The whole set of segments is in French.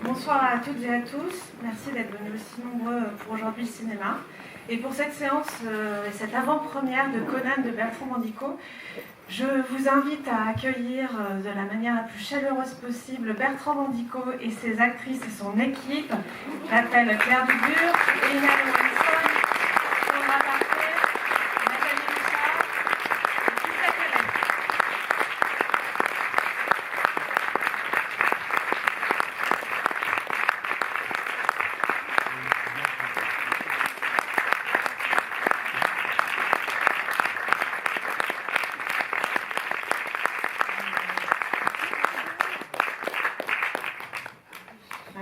Bonsoir à toutes et à tous. Merci d'être venus aussi nombreux pour aujourd'hui le cinéma. Et pour cette séance et cette avant-première de Conan de Bertrand Mandico, je vous invite à accueillir de la manière la plus chaleureuse possible Bertrand Mandico et ses actrices et son équipe. J'appelle Claire Dubure, Elina Lewenson, Sandra Parker, Nathalie Richard et toute sa collègue.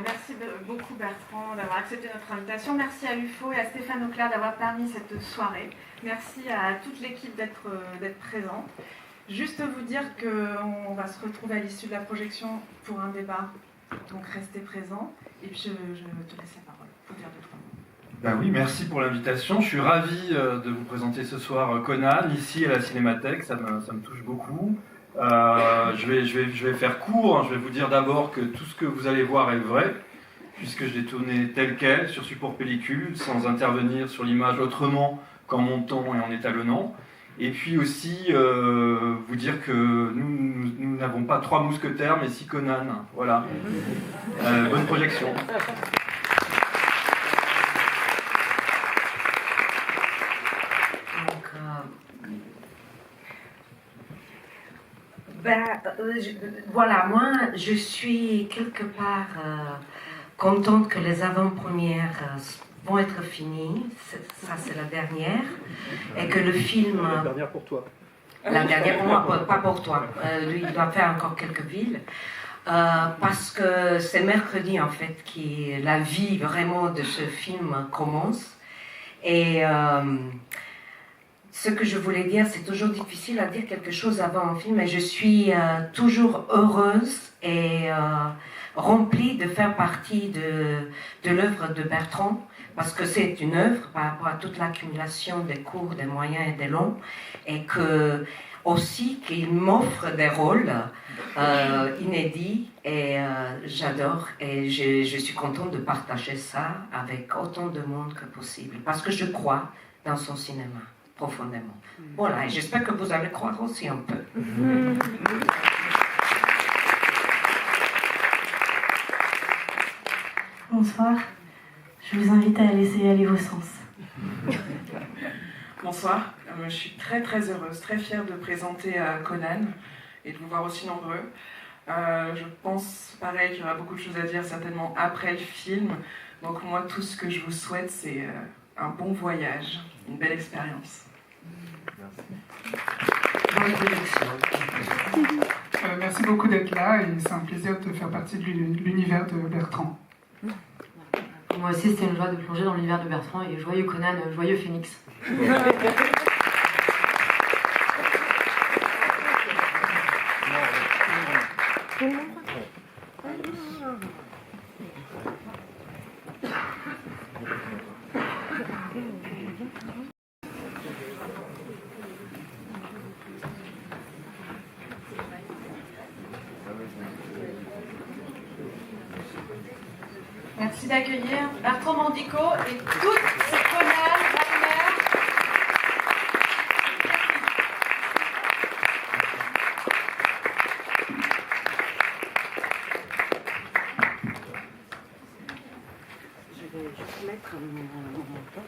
Merci beaucoup Bertrand d'avoir accepté notre invitation. Merci à UFO et à Stéphane Auclair d'avoir permis cette soirée. Merci à toute l'équipe d'être présente. Juste vous dire qu'on va se retrouver à l'issue de la projection pour un débat, donc restez présents. Et puis je te laisse la parole pour dire 2-3 mots. Ben oui, merci pour l'invitation. Je suis ravi de vous présenter ce soir Conan, ici à la Cinémathèque, ça me touche beaucoup. Je vais faire court, je vais vous dire d'abord que tout ce que vous allez voir est vrai, puisque je l'ai tourné tel quel, sur support pellicule, sans intervenir sur l'image autrement qu'en montant et en étalonnant. Et puis aussi vous dire que nous n'avons pas 3 mousquetaires, mais 6 Conan. Voilà. Bonne projection. Voilà, moi je suis quelque part contente que les avant-premières vont être finies, ça c'est la dernière, et que le film... La dernière pour toi. La dernière pour moi, pas pour toi, lui il doit faire encore quelques villes, parce que c'est mercredi en fait que la vie vraiment de ce film commence, et... ce que je voulais dire, c'est toujours difficile à dire quelque chose avant un film, mais je suis toujours heureuse et remplie de faire partie de l'œuvre de Bertrand, parce que c'est une œuvre par rapport à toute l'accumulation des courts, des moyens et des longs, et que aussi qu'il m'offre des rôles inédits, et j'adore, et je suis contente de partager ça avec autant de monde que possible, parce que je crois dans son cinéma. Profondément. Voilà, et j'espère que vous allez croire aussi un peu. Bonsoir, je vous invite à laisser aller vos sens. Bonsoir, je suis très très heureuse, très fière de présenter Conan et de vous voir aussi nombreux. Je pense, pareil, qu'il y aura beaucoup de choses à dire certainement après le film. Donc moi, tout ce que je vous souhaite, c'est un bon voyage, une belle expérience. Merci beaucoup d'être là et c'est un plaisir de faire partie de l'univers de Bertrand. Moi aussi, c'était une joie de plonger dans l'univers de Bertrand et joyeux Conan, joyeux Phénix. Merci d'accueillir Bertrand Mandico et toutes ses Conan, Wagner. Je vais juste mettre mon manteau.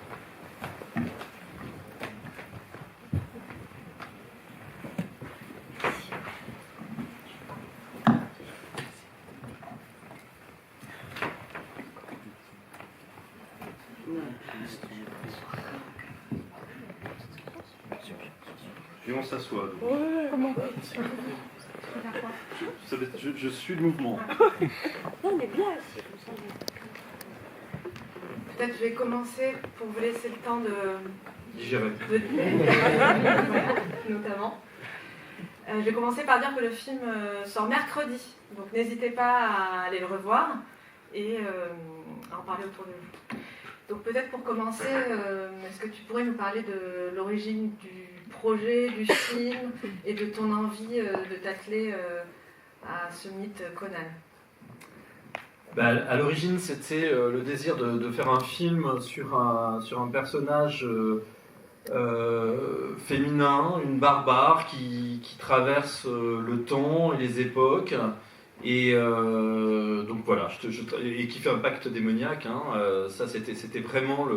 Et on s'assoit. Comment je suis le mouvement. Non, mais bien. Peut-être je vais commencer pour vous laisser le temps de Digérer. notamment. Je vais commencer par dire que le film sort mercredi, donc n'hésitez pas à aller le revoir et à en parler autour de vous. Donc peut-être pour commencer, est-ce que tu pourrais nous parler de l'origine du projet, du film et de ton envie de t'atteler à ce mythe Conan? À l'origine, c'était le désir de faire un film sur un personnage féminin, une barbare qui traverse le temps et les époques. Et donc voilà, et qui fait un pacte démoniaque. Ça, c'était vraiment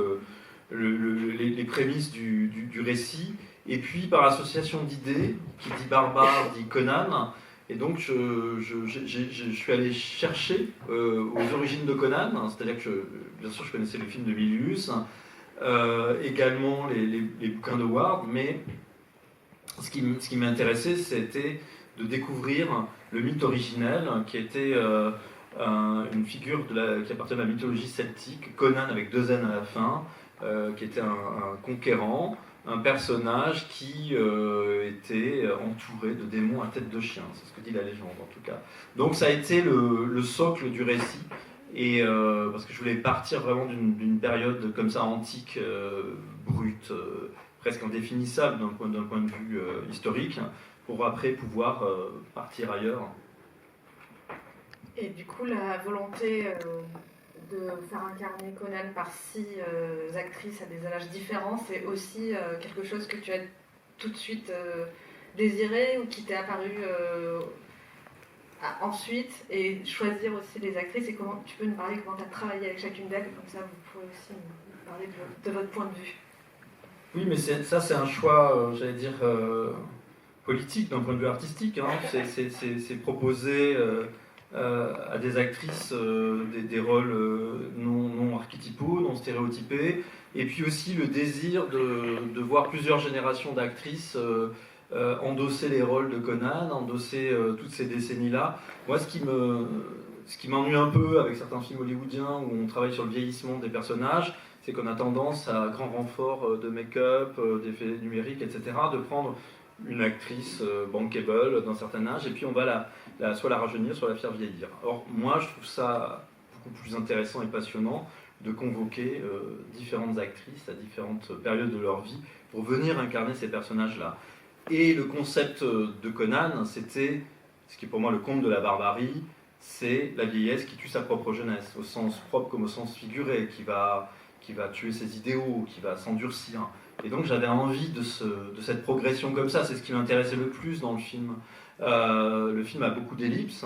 les prémices du récit. Et puis, par association d'idées, qui dit barbare, dit Conan. Et donc, je suis allé chercher aux origines de Conan, c'est-à-dire que, bien sûr, je connaissais les films de Milius, également les bouquins de Ward, mais ce qui m'intéressait, c'était de découvrir le mythe originel, qui était une figure qui appartenait à la mythologie celtique, Conan avec 2 N à la fin, qui était un conquérant, un personnage qui était entouré de démons à tête de chien, c'est ce que dit la légende en tout cas. Donc ça a été le socle du récit, et parce que je voulais partir vraiment d'une période comme ça antique, brute, presque indéfinissable d'un point de vue historique, pour après pouvoir partir ailleurs. Et du coup, la volonté de faire incarner Conan par 6 actrices à des âges différents, c'est aussi quelque chose que tu as tout de suite désiré ou qui t'est apparu ensuite, et choisir aussi les actrices, et comment tu peux nous parler comment tu as travaillé avec chacune d'elles, comme ça vous pouvez aussi nous parler de votre point de vue. Oui, mais ça c'est un choix, j'allais dire, politique d'un point de vue artistique. C'est proposer à des actrices des rôles non archétypaux, non stéréotypés, et puis aussi le désir de voir plusieurs générations d'actrices endosser les rôles de Conan, endosser toutes ces décennies-là. Moi, ce qui m'ennuie un peu avec certains films hollywoodiens où on travaille sur le vieillissement des personnages, c'est qu'on a tendance, à grand renfort de make-up, d'effets numériques, etc., de prendre une actrice bankable d'un certain âge, et puis on va soit la rajeunir, soit la faire vieillir. Or, moi, je trouve ça beaucoup plus intéressant et passionnant de convoquer différentes actrices à différentes périodes de leur vie pour venir incarner ces personnages-là. Et le concept de Conan, c'était, ce qui est pour moi le conte de la barbarie, c'est la vieillesse qui tue sa propre jeunesse, au sens propre comme au sens figuré, qui va tuer ses idéaux, qui va s'endurcir. Et donc j'avais envie de cette progression comme ça, c'est ce qui m'intéressait le plus dans le film. Le film a beaucoup d'ellipses,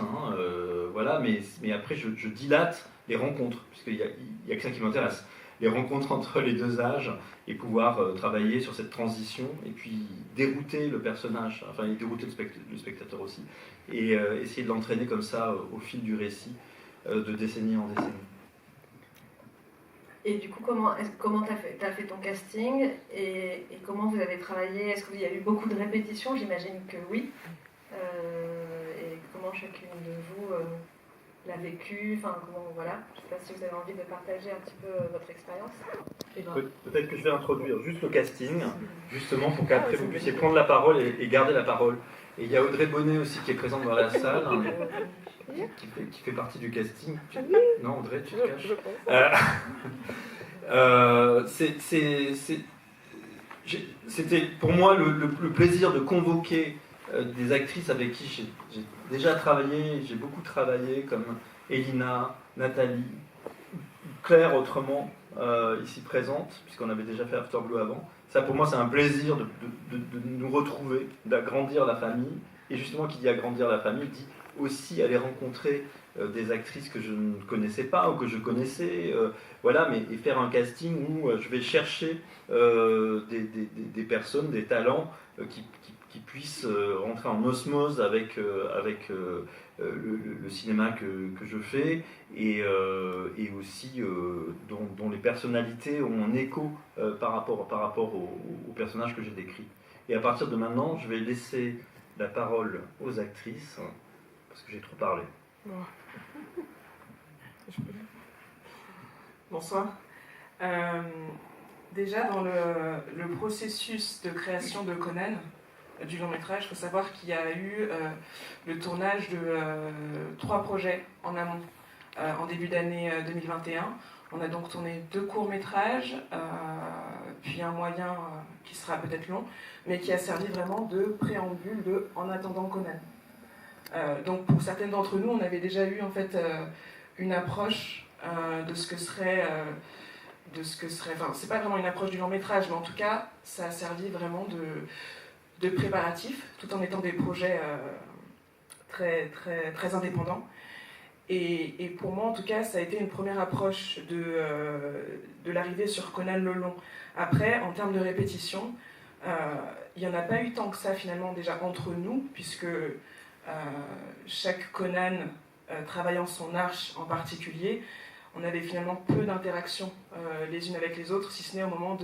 voilà, mais après je dilate les rencontres, puisqu'il y a que ça qui m'intéresse. Les rencontres entre les 2 âges, et pouvoir travailler sur cette transition, et puis dérouter le personnage, enfin et dérouter le spectateur aussi, et essayer de l'entraîner comme ça au fil du récit, de décennie en décennie. Et du coup, comment t'as fait ton casting, et comment vous avez travaillé? Est-ce qu'il y a eu beaucoup de répétitions? J'imagine que oui. Et comment chacune de vous l'a vécu, enfin comment, voilà. Je ne sais pas si vous avez envie de partager un petit peu votre expérience. Peut-être que je vais introduire juste le casting, justement pour qu'après vous puissiez prendre la parole et garder la parole. Et il y a Audrey Bonnet aussi qui est présente dans la salle, qui fait partie du casting. Non, Audrey, tu te caches. C'était pour moi le plaisir de convoquer des actrices avec qui j'ai déjà travaillé, j'ai beaucoup travaillé, comme Elina, Nathalie, Claire autrement, ici présente, puisqu'on avait déjà fait Afterglow avant. Ça pour moi c'est un plaisir de nous retrouver, d'agrandir la famille, et justement qui dit agrandir la famille dit aussi aller rencontrer des actrices que je ne connaissais pas ou que je connaissais, voilà, et faire un casting où je vais chercher des personnes, des talents qui puissent rentrer en osmose avec le cinéma que je fais, et aussi dont les personnalités ont un écho par rapport aux personnages que j'ai décrits. Et à partir de maintenant, je vais laisser la parole aux actrices, parce que j'ai trop parlé. Bonsoir. Déjà, dans le processus de création de Conan, du long métrage, il faut savoir qu'il y a eu le tournage de 3 projets en amont en début d'année 2021. On a donc tourné 2 courts-métrages, puis un moyen qui sera peut-être long, mais qui a servi vraiment de préambule de En attendant Conan. Donc pour certaines d'entre nous, on avait déjà eu en fait une approche de ce que serait... enfin, c'est pas vraiment une approche du long métrage, mais en tout cas, ça a servi vraiment de préparatif, tout en étant des projets très, très, très indépendants. Et pour moi, en tout cas, ça a été une première approche de l'arrivée sur Conan le long. Après, en termes de répétition, il n'y en a pas eu tant que ça, finalement, déjà entre nous, puisque chaque Conan travaillant son arche en particulier, on avait finalement peu d'interactions les unes avec les autres, si ce n'est au moment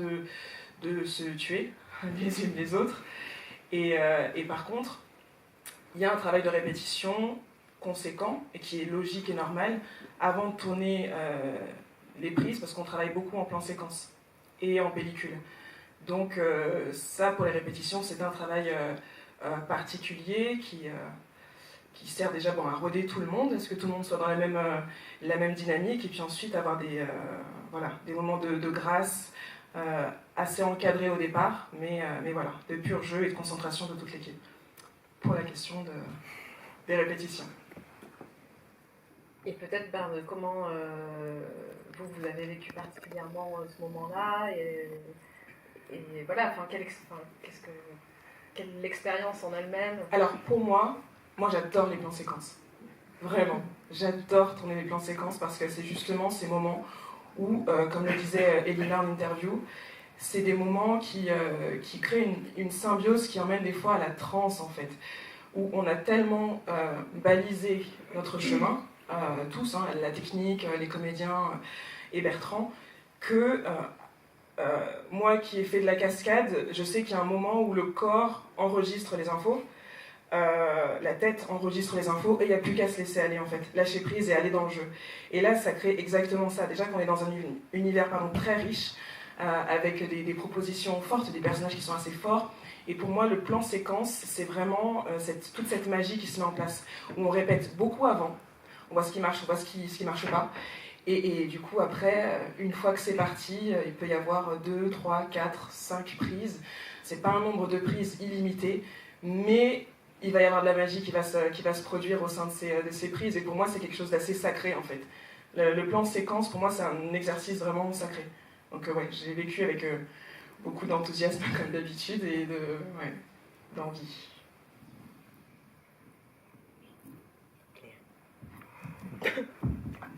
de se tuer les unes les autres. Et par contre, il y a un travail de répétition conséquent et qui est logique et normal avant de tourner les prises, parce qu'on travaille beaucoup en plan séquence et en pellicule. Donc ça, pour les répétitions, c'est un travail particulier qui sert déjà à roder tout le monde, à ce que tout le monde soit dans la même dynamique, et puis ensuite avoir des moments de grâce assez encadrés au départ, mais voilà, de pur jeu et de concentration de toute l'équipe. Pour la question des répétitions. Et peut-être, Berne, comment vous avez vécu particulièrement ce moment-là et voilà, enfin, quelle l'expérience en elle-même? Alors, pour moi j'adore les plans séquences. Vraiment. J'adore tourner les plans séquences parce que c'est justement ces moments où, comme le disait Elina en interview, c'est des moments qui créent une symbiose qui emmène des fois à la transe, en fait, où on a tellement balisé notre chemin, tous, hein, la technique, les comédiens et Bertrand, que moi qui ai fait de la cascade, je sais qu'il y a un moment où le corps enregistre les infos, la tête enregistre les infos et il n'y a plus qu'à se laisser aller, en fait, lâcher prise et aller dans le jeu. Et là, ça crée exactement ça. Déjà qu'on est dans un univers très riche, avec des propositions fortes, des personnages qui sont assez forts. Et pour moi, le plan séquence, c'est vraiment toute cette magie qui se met en place, où on répète beaucoup avant, on voit ce qui marche, on voit ce qui marche pas. Et du coup, après, une fois que c'est parti, il peut y avoir 2, 3, 4, 5 prises. C'est pas un nombre de prises illimité, mais il va y avoir de la magie qui va se produire au sein de ces prises. Et pour moi, c'est quelque chose d'assez sacré, en fait. Le plan séquence, pour moi, c'est un exercice vraiment sacré. Donc ouais, j'ai vécu avec beaucoup d'enthousiasme, comme d'habitude, et d'envie.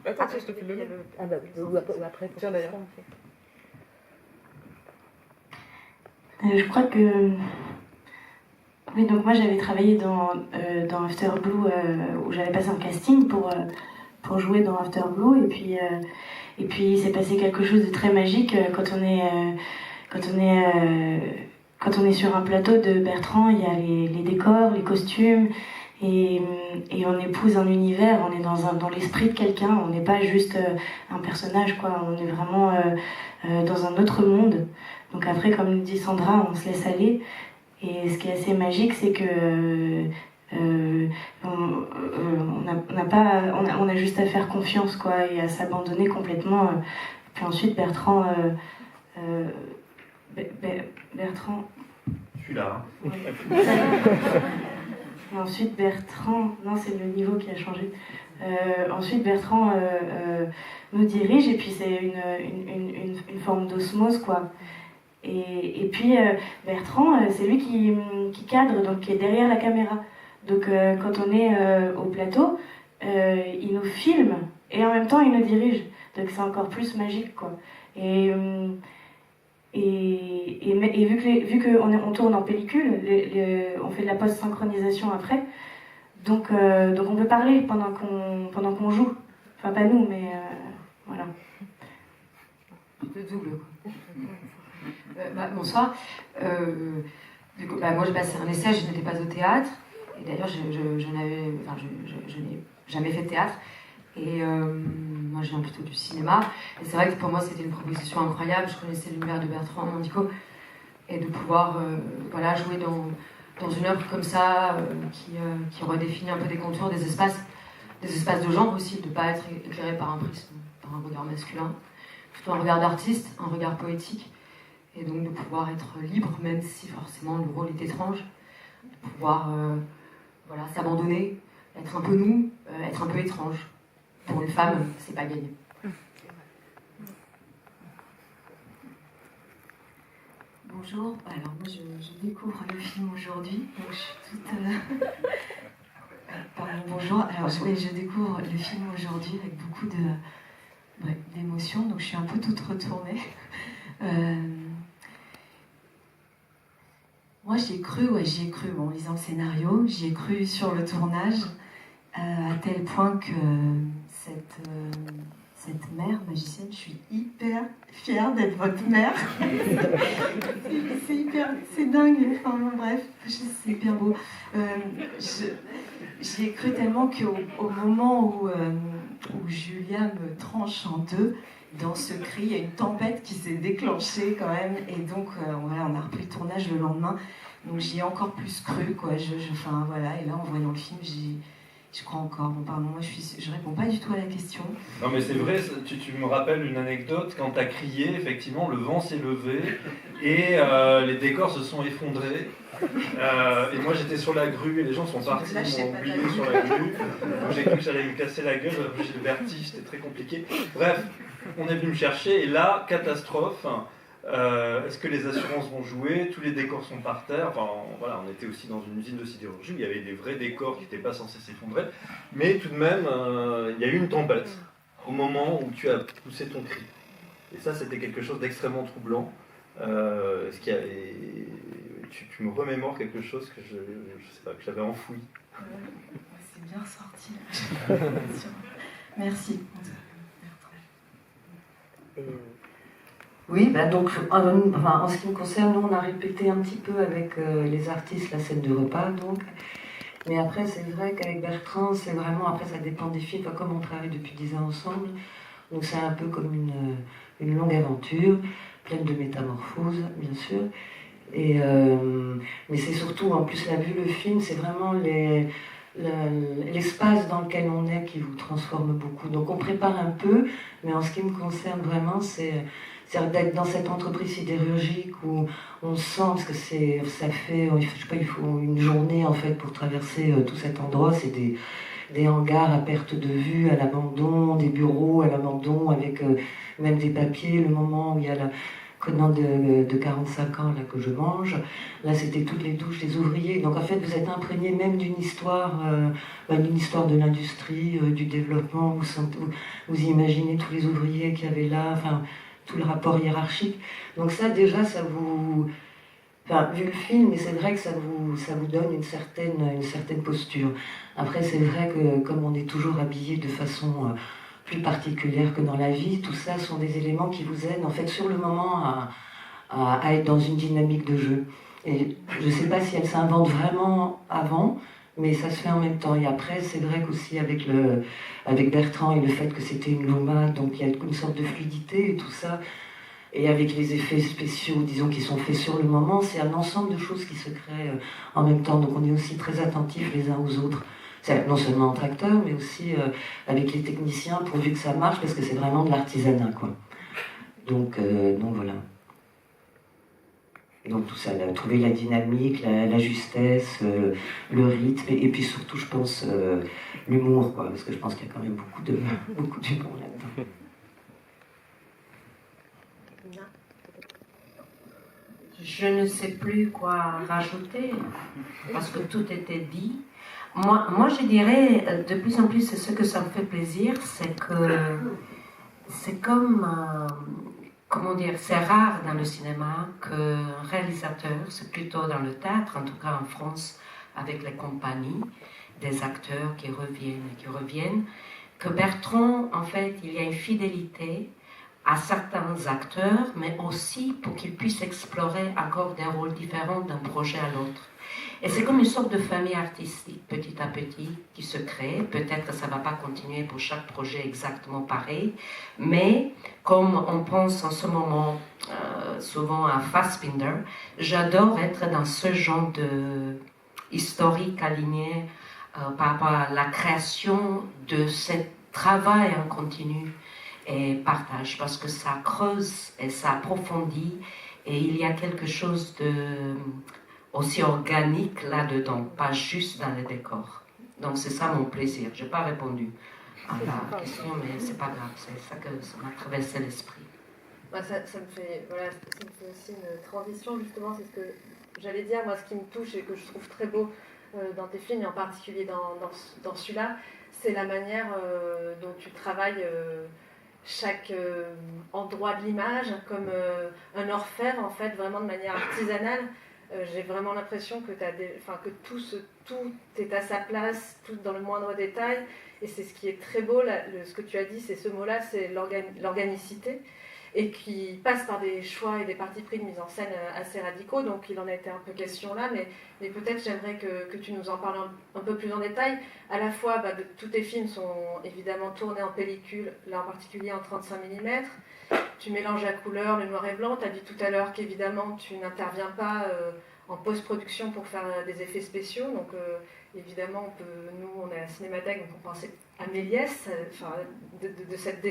Attends, je te fais le nom. Ah bah, ou après. Tiens, d'ailleurs. Je crois que... Oui, donc moi j'avais travaillé dans After Blue, où j'avais passé un casting pour jouer dans After Blue, et puis il s'est passé quelque chose de très magique quand on est sur un plateau de Bertrand. Il y a les décors, les costumes, et on épouse un univers, on est dans l'esprit de quelqu'un, on n'est pas juste un personnage, quoi, on est vraiment dans un autre monde. Donc après, comme dit Sandra, on se laisse aller. Et ce qui est assez magique, c'est que on a juste à faire confiance, quoi, et à s'abandonner complètement. Puis ensuite, Bertrand. Bertrand. Je suis là. Oui. Et ensuite, Bertrand. Non, c'est le niveau qui a changé. Ensuite, Bertrand nous dirige, et puis c'est une forme d'osmose, quoi. Et puis Bertrand, c'est lui qui cadre, donc qui est derrière la caméra. Donc quand on est au plateau, il nous filme et en même temps il nous dirige. Donc c'est encore plus magique, quoi. Et vu qu'on tourne en pellicule, on fait de la post-synchronisation après. Donc on peut parler pendant qu'on joue. Enfin pas nous, mais voilà. Le double, quoi. Bonsoir. Moi, j'ai passé un essai, je n'étais pas au théâtre. Et d'ailleurs, je n'ai jamais fait de théâtre. Et moi, je viens plutôt du cinéma. Et c'est vrai que pour moi, c'était une proposition incroyable. Je connaissais l'univers de Bertrand Mandico. Et de pouvoir jouer dans une œuvre comme ça, qui redéfinit un peu des contours des espaces de genre aussi, de ne pas être éclairé par un prisme, par un regard masculin. Plutôt un regard d'artiste, un regard poétique. Et donc de pouvoir être libre, même si forcément le rôle est étrange, de pouvoir s'abandonner, être un peu nous, être un peu étrange. pour une femme, c'est pas gagné. Bonjour, alors moi je découvre le film aujourd'hui, donc je suis toute... Pardon, bonjour, alors je découvre le film aujourd'hui avec beaucoup d'émotions, donc je suis un peu toute retournée. Moi j'y ai cru, en lisant le scénario, j'y ai cru sur le tournage, à tel point que cette mère magicienne, je suis hyper fière d'être votre mère. C'est dingue, enfin bref, c'est hyper beau. J'y ai cru tellement qu'au moment où Julia me tranche en deux, dans ce cri, il y a une tempête qui s'est déclenchée quand même, et donc voilà, on a repris le tournage le lendemain, donc j'y ai encore plus cru, quoi. Enfin voilà, et là en voyant le film, je crois encore. Bon, pardon, moi je réponds pas du tout à la question. Non mais c'est vrai, tu me rappelles une anecdote, quand tu as crié, effectivement, le vent s'est levé et les décors se sont effondrés. Et moi j'étais sur la grue et les gens sont partis, ils m'ont oublié sur la grue. Donc j'ai cru que j'allais me casser la gueule, j'ai le vertige, c'était très compliqué. Bref, on est venu me chercher et là, catastrophe. Est-ce que les assurances vont jouer? Tous les décors sont par terre. Enfin, voilà, on était aussi dans une usine de sidérurgie où il y avait des vrais décors qui n'étaient pas censés s'effondrer. Mais tout de même, il y a eu une tempête au moment où tu as poussé ton cri. Et ça, c'était quelque chose d'extrêmement troublant. Tu me remémores quelque chose que je sais pas, que j'avais enfoui. C'est bien ressorti. Merci. Oui, donc en ce qui me concerne, nous on a répété un petit peu avec les artistes la scène de repas, donc. Mais après, c'est vrai qu'avec Bertrand, c'est vraiment, après ça dépend des films, comme on travaille depuis 10 ans ensemble, donc c'est un peu comme une longue aventure, pleine de métamorphoses, bien sûr. Mais c'est surtout, en plus, la vue, le film, c'est vraiment l'espace dans lequel on est qui vous transforme beaucoup. Donc on prépare un peu, mais en ce qui me concerne vraiment, c'est d'être dans cette entreprise sidérurgique où on sent, parce que ça fait, je sais pas, il faut une journée en fait pour traverser tout cet endroit. C'est des hangars à perte de vue, à l'abandon, des bureaux à l'abandon, avec même des papiers. Le moment où il y a la Conan de 45 ans là, que je mange, là c'était toutes les douches des ouvriers. Donc en fait vous êtes imprégné même d'une histoire de l'industrie, du développement. Vous imaginez tous les ouvriers qu'il y avait là, enfin tout le rapport hiérarchique. Donc ça déjà ça vous... Enfin, vu le film, mais c'est vrai que ça vous donne une certaine posture. Après c'est vrai que comme on est toujours habillé de façon plus particulière que dans la vie, tout ça sont des éléments qui vous aident en fait sur le moment à être dans une dynamique de jeu. Et je ne sais pas si elle s'invente vraiment avant, mais ça se fait en même temps. Et après, c'est vrai qu'aussi avec Bertrand et le fait que c'était une Luma, donc il y a une sorte de fluidité et tout ça, et avec les effets spéciaux, disons, qui sont faits sur le moment, c'est un ensemble de choses qui se créent en même temps. Donc on est aussi très attentifs les uns aux autres. Non seulement entre acteurs, mais aussi avec les techniciens, pourvu que ça marche, parce que c'est vraiment de l'artisanat, quoi. Donc voilà. Donc tout ça, trouver la dynamique, la justesse, le rythme, et puis surtout, je pense, l'humour, quoi, parce que je pense qu'il y a quand même beaucoup d'humour là-dedans. Je ne sais plus quoi rajouter, parce que tout était dit. Moi, je dirais, de plus en plus, ce que ça me fait plaisir, c'est que c'est comme, comment dire, c'est rare dans le cinéma qu'un réalisateur, c'est plutôt dans le théâtre, en tout cas en France, avec les compagnies, des acteurs qui reviennent, que Bertrand, en fait, il y a une fidélité à certains acteurs, mais aussi pour qu'ils puissent explorer encore des rôles différents d'un projet à l'autre. Et c'est comme une sorte de famille artistique, petit à petit, qui se crée. Peut-être que ça ne va pas continuer pour chaque projet exactement pareil, mais comme on pense en ce moment souvent à Fassbinder, j'adore être dans ce genre de historique aligné par rapport à la création de ce travail en continu et partage, parce que ça creuse et ça approfondit, et il y a quelque chose de aussi organique là-dedans, pas juste dans le décor. Donc c'est ça mon plaisir. Je n'ai pas répondu. la question, mais c'est pas grave, c'est ça que ça m'a traversé l'esprit. Moi, ça me fait, voilà, ça me fait aussi une transition, justement, c'est ce que j'allais dire. Moi, ce qui me touche et que je trouve très beau dans tes films, et en particulier dans celui-là, c'est la manière dont tu travailles chaque endroit de l'image, comme un orfèvre, en fait, vraiment de manière artisanale. J'ai vraiment l'impression que, que tout est à sa place, tout dans le moindre détail. Et c'est ce qui est très beau, là, ce que tu as dit, c'est ce mot-là, c'est l'organicité. Et qui passe par des choix et des partis pris de mise en scène assez radicaux. Donc il en a été un peu question là, mais peut-être j'aimerais que tu nous en parles un peu plus en détail. À la fois, tous tes films sont évidemment tournés en pellicule, là en particulier en 35 mm. Tu mélanges la couleur, le noir et blanc. Tu as dit tout à l'heure qu'évidemment tu n'interviens pas en post-production pour faire des effets spéciaux. Donc évidemment, nous on est à la Cinémathèque, donc on pensait à Méliès, de cette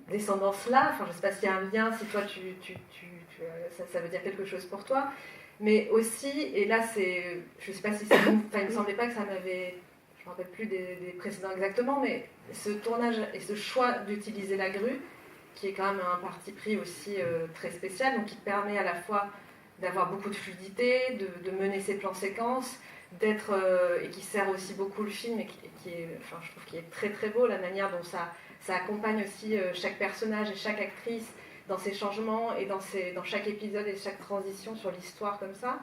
descendance-là. Enfin, je ne sais pas s'il y a un lien, si toi, ça veut dire quelque chose pour toi. Mais aussi, et là, je ne sais pas si c'est... Enfin, il ne me semblait pas que ça m'avait... Je ne me rappelle plus des précédents exactement, mais ce tournage et ce choix d'utiliser la grue, qui est quand même un parti pris aussi très spécial, donc qui te permet à la fois d'avoir beaucoup de fluidité, de mener ses plans séquences, et qui sert aussi beaucoup le film, et qui est, enfin, je trouve qu'il est très très beau, la manière dont ça accompagne aussi chaque personnage et chaque actrice dans ses changements et dans chaque épisode et chaque transition sur l'histoire comme ça.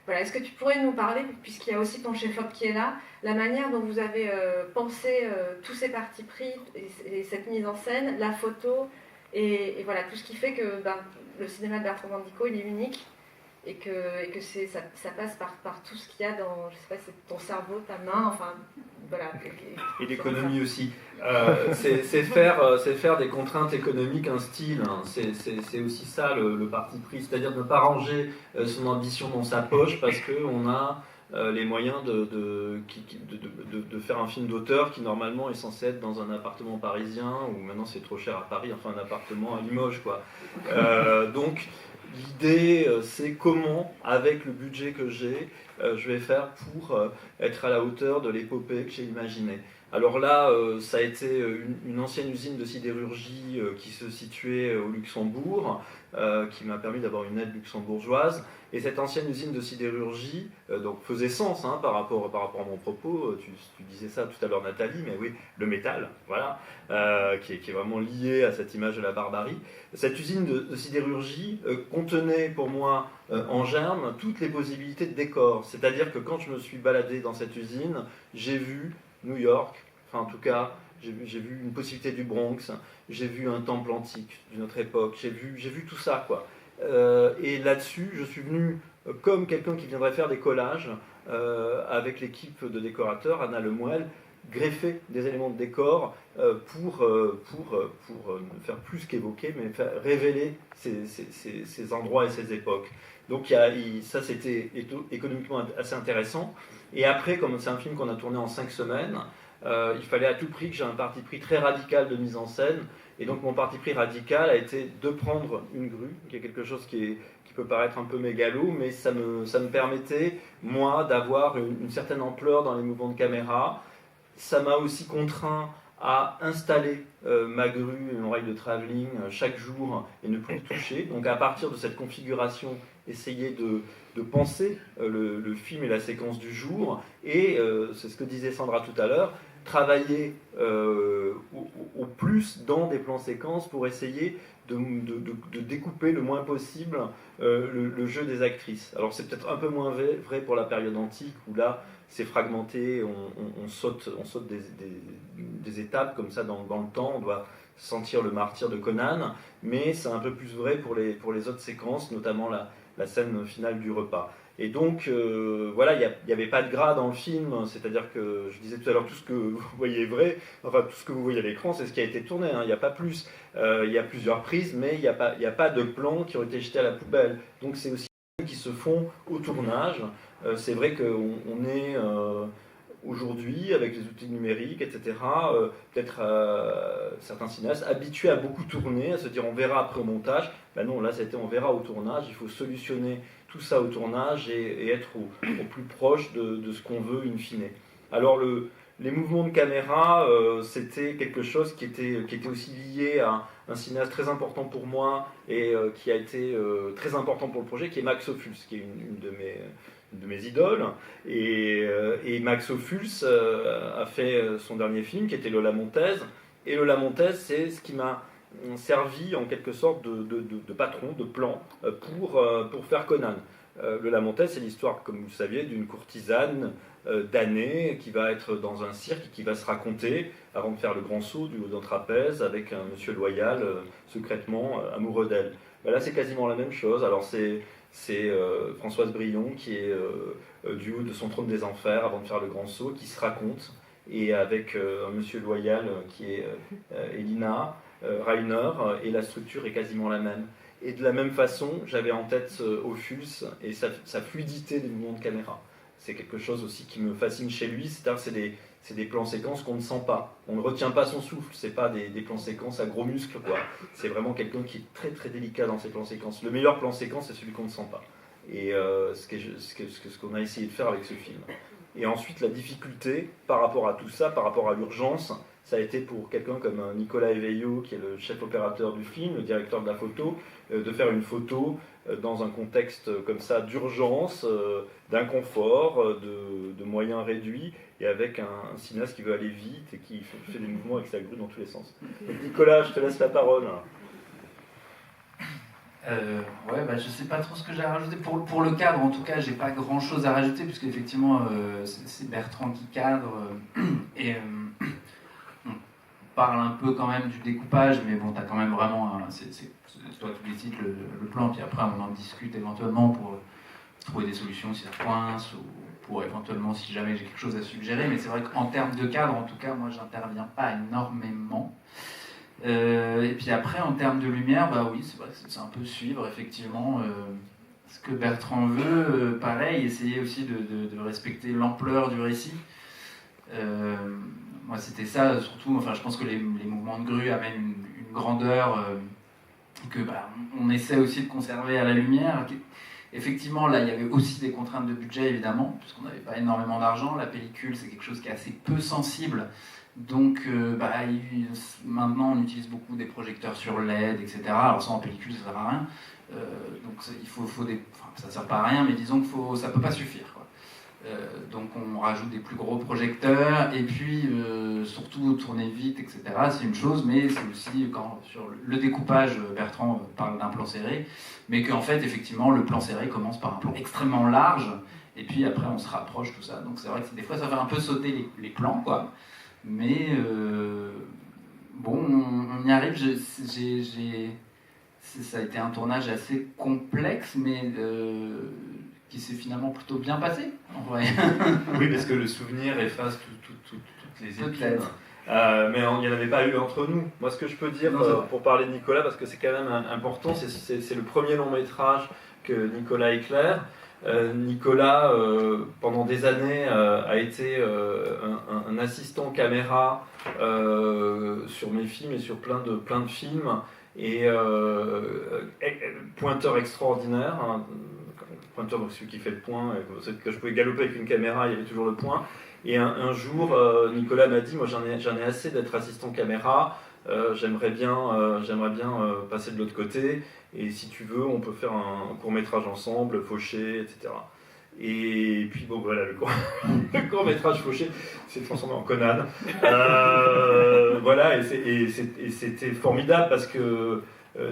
Voilà, est-ce que tu pourrais nous parler, puisqu'il y a aussi ton chef-op qui est là, la manière dont vous avez pensé tous ces partis pris et cette mise en scène, la photo et voilà, tout ce qui fait que le cinéma de Bertrand Mandico, il est unique et que ça passe par tout ce qu'il y a dans, je sais pas, c'est ton cerveau, ta main, enfin, voilà. Et l'économie aussi. C'est faire des contraintes économiques un style. Hein. C'est aussi ça le parti pris, c'est-à-dire de ne pas ranger son ambition dans sa poche parce qu'on a les moyens de faire un film d'auteur qui normalement est censé être dans un appartement parisien, ou maintenant c'est trop cher à Paris, enfin un appartement à Limoges, quoi. Donc l'idée, c'est comment, avec le budget que j'ai, je vais faire pour être à la hauteur de l'épopée que j'ai imaginée. Alors là, ça a été une ancienne usine de sidérurgie qui se situait au Luxembourg, qui m'a permis d'avoir une aide luxembourgeoise. Et cette ancienne usine de sidérurgie donc faisait sens par rapport à mon propos. Tu disais ça tout à l'heure, Nathalie, mais oui, le métal, voilà, qui est vraiment lié à cette image de la barbarie. Cette usine de sidérurgie contenait pour moi en germe toutes les possibilités de décor. C'est-à-dire que quand je me suis baladé dans cette usine, j'ai vu New York, enfin en tout cas, j'ai vu une possibilité du Bronx, j'ai vu un temple antique d'une autre époque, j'ai vu tout ça, quoi. Et là-dessus, je suis venu comme quelqu'un qui viendrait faire des collages avec l'équipe de décorateurs, Anna Lemoelle, greffer des éléments de décor pour ne faire plus qu'évoquer, mais faire révéler ces endroits et ces époques. Donc ça, c'était économiquement assez intéressant. Et après, comme c'est un film qu'on a tourné en 5 semaines, il fallait à tout prix que j'ai un parti pris très radical de mise en scène. Et donc mon parti pris radical a été de prendre une grue, qui est quelque chose qui peut paraître un peu mégalo, mais ça me permettait, moi, d'avoir une certaine ampleur dans les mouvements de caméra. Ça m'a aussi contraint à installer ma grue et mon rail de travelling chaque jour et ne plus toucher. Donc à partir de cette configuration, essayer de penser le film et la séquence du jour. Et c'est ce que disait Sandra tout à l'heure, travailler au plus dans des plans séquences pour essayer de découper le moins possible le jeu des actrices. Alors c'est peut-être un peu moins vrai pour la période antique où là c'est fragmenté, on saute des étapes comme ça dans le temps, on doit sentir le martyre de Conan, mais c'est un peu plus vrai pour les autres séquences, notamment la scène finale du repas. Et donc, voilà, il n'y avait pas de gras dans le film, c'est-à-dire que, je disais tout à l'heure, tout ce que vous voyez est vrai, enfin, tout ce que vous voyez à l'écran, c'est ce qui a été tourné, il n'y a pas plus. Il y a plusieurs prises, mais il n'y a pas de plans qui ont été jetés à la poubelle. Donc, c'est aussi qui se font au tournage. C'est vrai qu'on est aujourd'hui, avec les outils numériques, etc., peut-être certains cinéastes habitués à beaucoup tourner, à se dire on verra après au montage. Ben non, là c'était on verra au tournage, il faut solutionner tout ça au tournage et être au plus proche de ce qu'on veut in fine. Alors les mouvements de caméra, c'était quelque chose qui était aussi lié à un cinéaste très important pour moi et qui a été très important pour le projet, qui est Max Ophuls, qui est une de mes idoles. Et Max Ophuls a fait son dernier film, qui était Lola Montez. Et Lola Montez, c'est ce qui m'a servi en quelque sorte de patron, de plan pour faire Conan. Lola Montez, c'est l'histoire, comme vous le saviez, d'une courtisane damnée qui va être dans un cirque et qui va se raconter avant de faire le grand saut du haut d'un trapèze avec un monsieur loyal secrètement amoureux d'elle. Ben là, c'est quasiment la même chose. Alors c'est Françoise Brion qui est du haut de son trône des enfers avant de faire le grand saut, qui se raconte, et avec un monsieur loyal qui est Elina Rainer, et la structure est quasiment la même. Et de la même façon, j'avais en tête Ophuls et sa fluidité des mouvements de caméra. C'est quelque chose aussi qui me fascine chez lui, c'est-à-dire c'est des plans séquences qu'on ne sent pas. On ne retient pas son souffle, c'est pas des plans séquences à gros muscles, quoi. C'est vraiment quelqu'un qui est très très délicat dans ses plans séquences. Le meilleur plan séquence, c'est celui qu'on ne sent pas. Et ce qu'on a essayé de faire avec ce film. Et ensuite, la difficulté par rapport à tout ça, par rapport à l'urgence, ça a été pour quelqu'un comme Nicolas Eveillot, qui est le chef opérateur du film, le directeur de la photo, de faire une photo dans un contexte comme ça d'urgence, d'inconfort, de moyens réduits, et avec un cinéaste qui veut aller vite et qui fait des mouvements avec sa grue dans tous les sens. Donc Nicolas, je te laisse la parole. Ouais, bah, je sais pas trop ce que j'ai à rajouter. Pour le cadre, en tout cas, j'ai pas grand chose à rajouter, puisque effectivement, c'est Bertrand qui cadre. Et on parle un peu quand même du découpage, mais bon, t'as quand même vraiment. C'est toi qui décides le plan, puis après, on en discute éventuellement pour trouver des solutions si ça coince, ou pour éventuellement, si jamais j'ai quelque chose à suggérer. Mais c'est vrai qu'en termes de cadre, en tout cas, moi, j'interviens pas énormément. Et puis après, en termes de lumière, bah oui, c'est vrai que c'est un peu suivre effectivement ce que Bertrand veut. Pareil, essayer aussi de respecter l'ampleur du récit. Moi, c'était ça surtout. Enfin, je pense que les mouvements de grue amènent une grandeur que on essaie aussi de conserver à la lumière. Effectivement, là, il y avait aussi des contraintes de budget, évidemment, puisqu'on n'avait pas énormément d'argent. La pellicule, c'est quelque chose qui est assez peu sensible. Donc maintenant on utilise beaucoup des projecteurs sur LED, etc. Alors ça en pellicule ça sert à rien. Donc il faut ça sert pas à rien, mais disons que ça peut pas suffire, quoi. Donc on rajoute des plus gros projecteurs et puis surtout tourner vite, etc. C'est une chose, mais c'est aussi quand sur le découpage, Bertrand parle d'un plan serré, mais qu'en fait effectivement le plan serré commence par un plan extrêmement large et puis après on se rapproche, tout ça. Donc c'est vrai que des fois ça fait un peu sauter les plans, quoi. Mais bon, on y arrive. Ça a été un tournage assez complexe, mais qui s'est finalement plutôt bien passé, en vrai. Oui, parce que le souvenir efface toutes les épines. Mais il n'y en avait pas eu entre nous. Moi, ce que je peux dire pour parler de Nicolas, parce que c'est quand même important, c'est le premier long métrage que Nicolas éclaire. Nicolas, pendant des années, a été un assistant caméra sur mes films et sur plein de films, et pointeur extraordinaire, hein, pointeur, donc celui qui fait le point, que je pouvais galoper avec une caméra, il y avait toujours le point. Et un jour, Nicolas m'a dit, moi j'en ai assez d'être assistant caméra, j'aimerais bien passer de l'autre côté, et si tu veux, on peut faire un court-métrage ensemble, Fauché, etc. Et puis bon, voilà, le court-métrage Fauché s'est transformé en Conan. Voilà, et c'était formidable parce que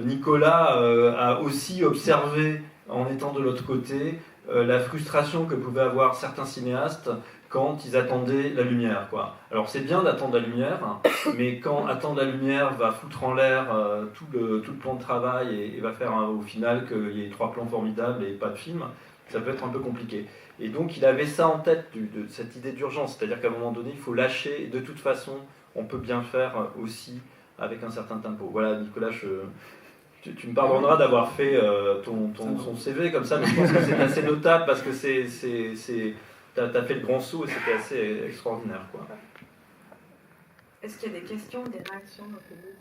Nicolas a aussi observé, en étant de l'autre côté, la frustration que pouvaient avoir certains cinéastes quand ils attendaient la lumière, quoi. Alors c'est bien d'attendre la lumière, mais quand attendre la lumière va foutre en l'air tout le plan de travail et va faire au final qu'il y ait 3 plans formidables et pas de film, ça peut être un peu compliqué. Et donc il avait ça en tête, de cette idée d'urgence, c'est-à-dire qu'à un moment donné il faut lâcher, et de toute façon on peut bien faire aussi avec un certain tempo. Voilà, Nicolas, tu me pardonneras d'avoir fait son CV comme ça, mais je pense que c'est assez notable parce que t'as fait le grand saut et c'était assez extraordinaire, quoi. Est-ce qu'il y a des questions, des réactions dans le public ?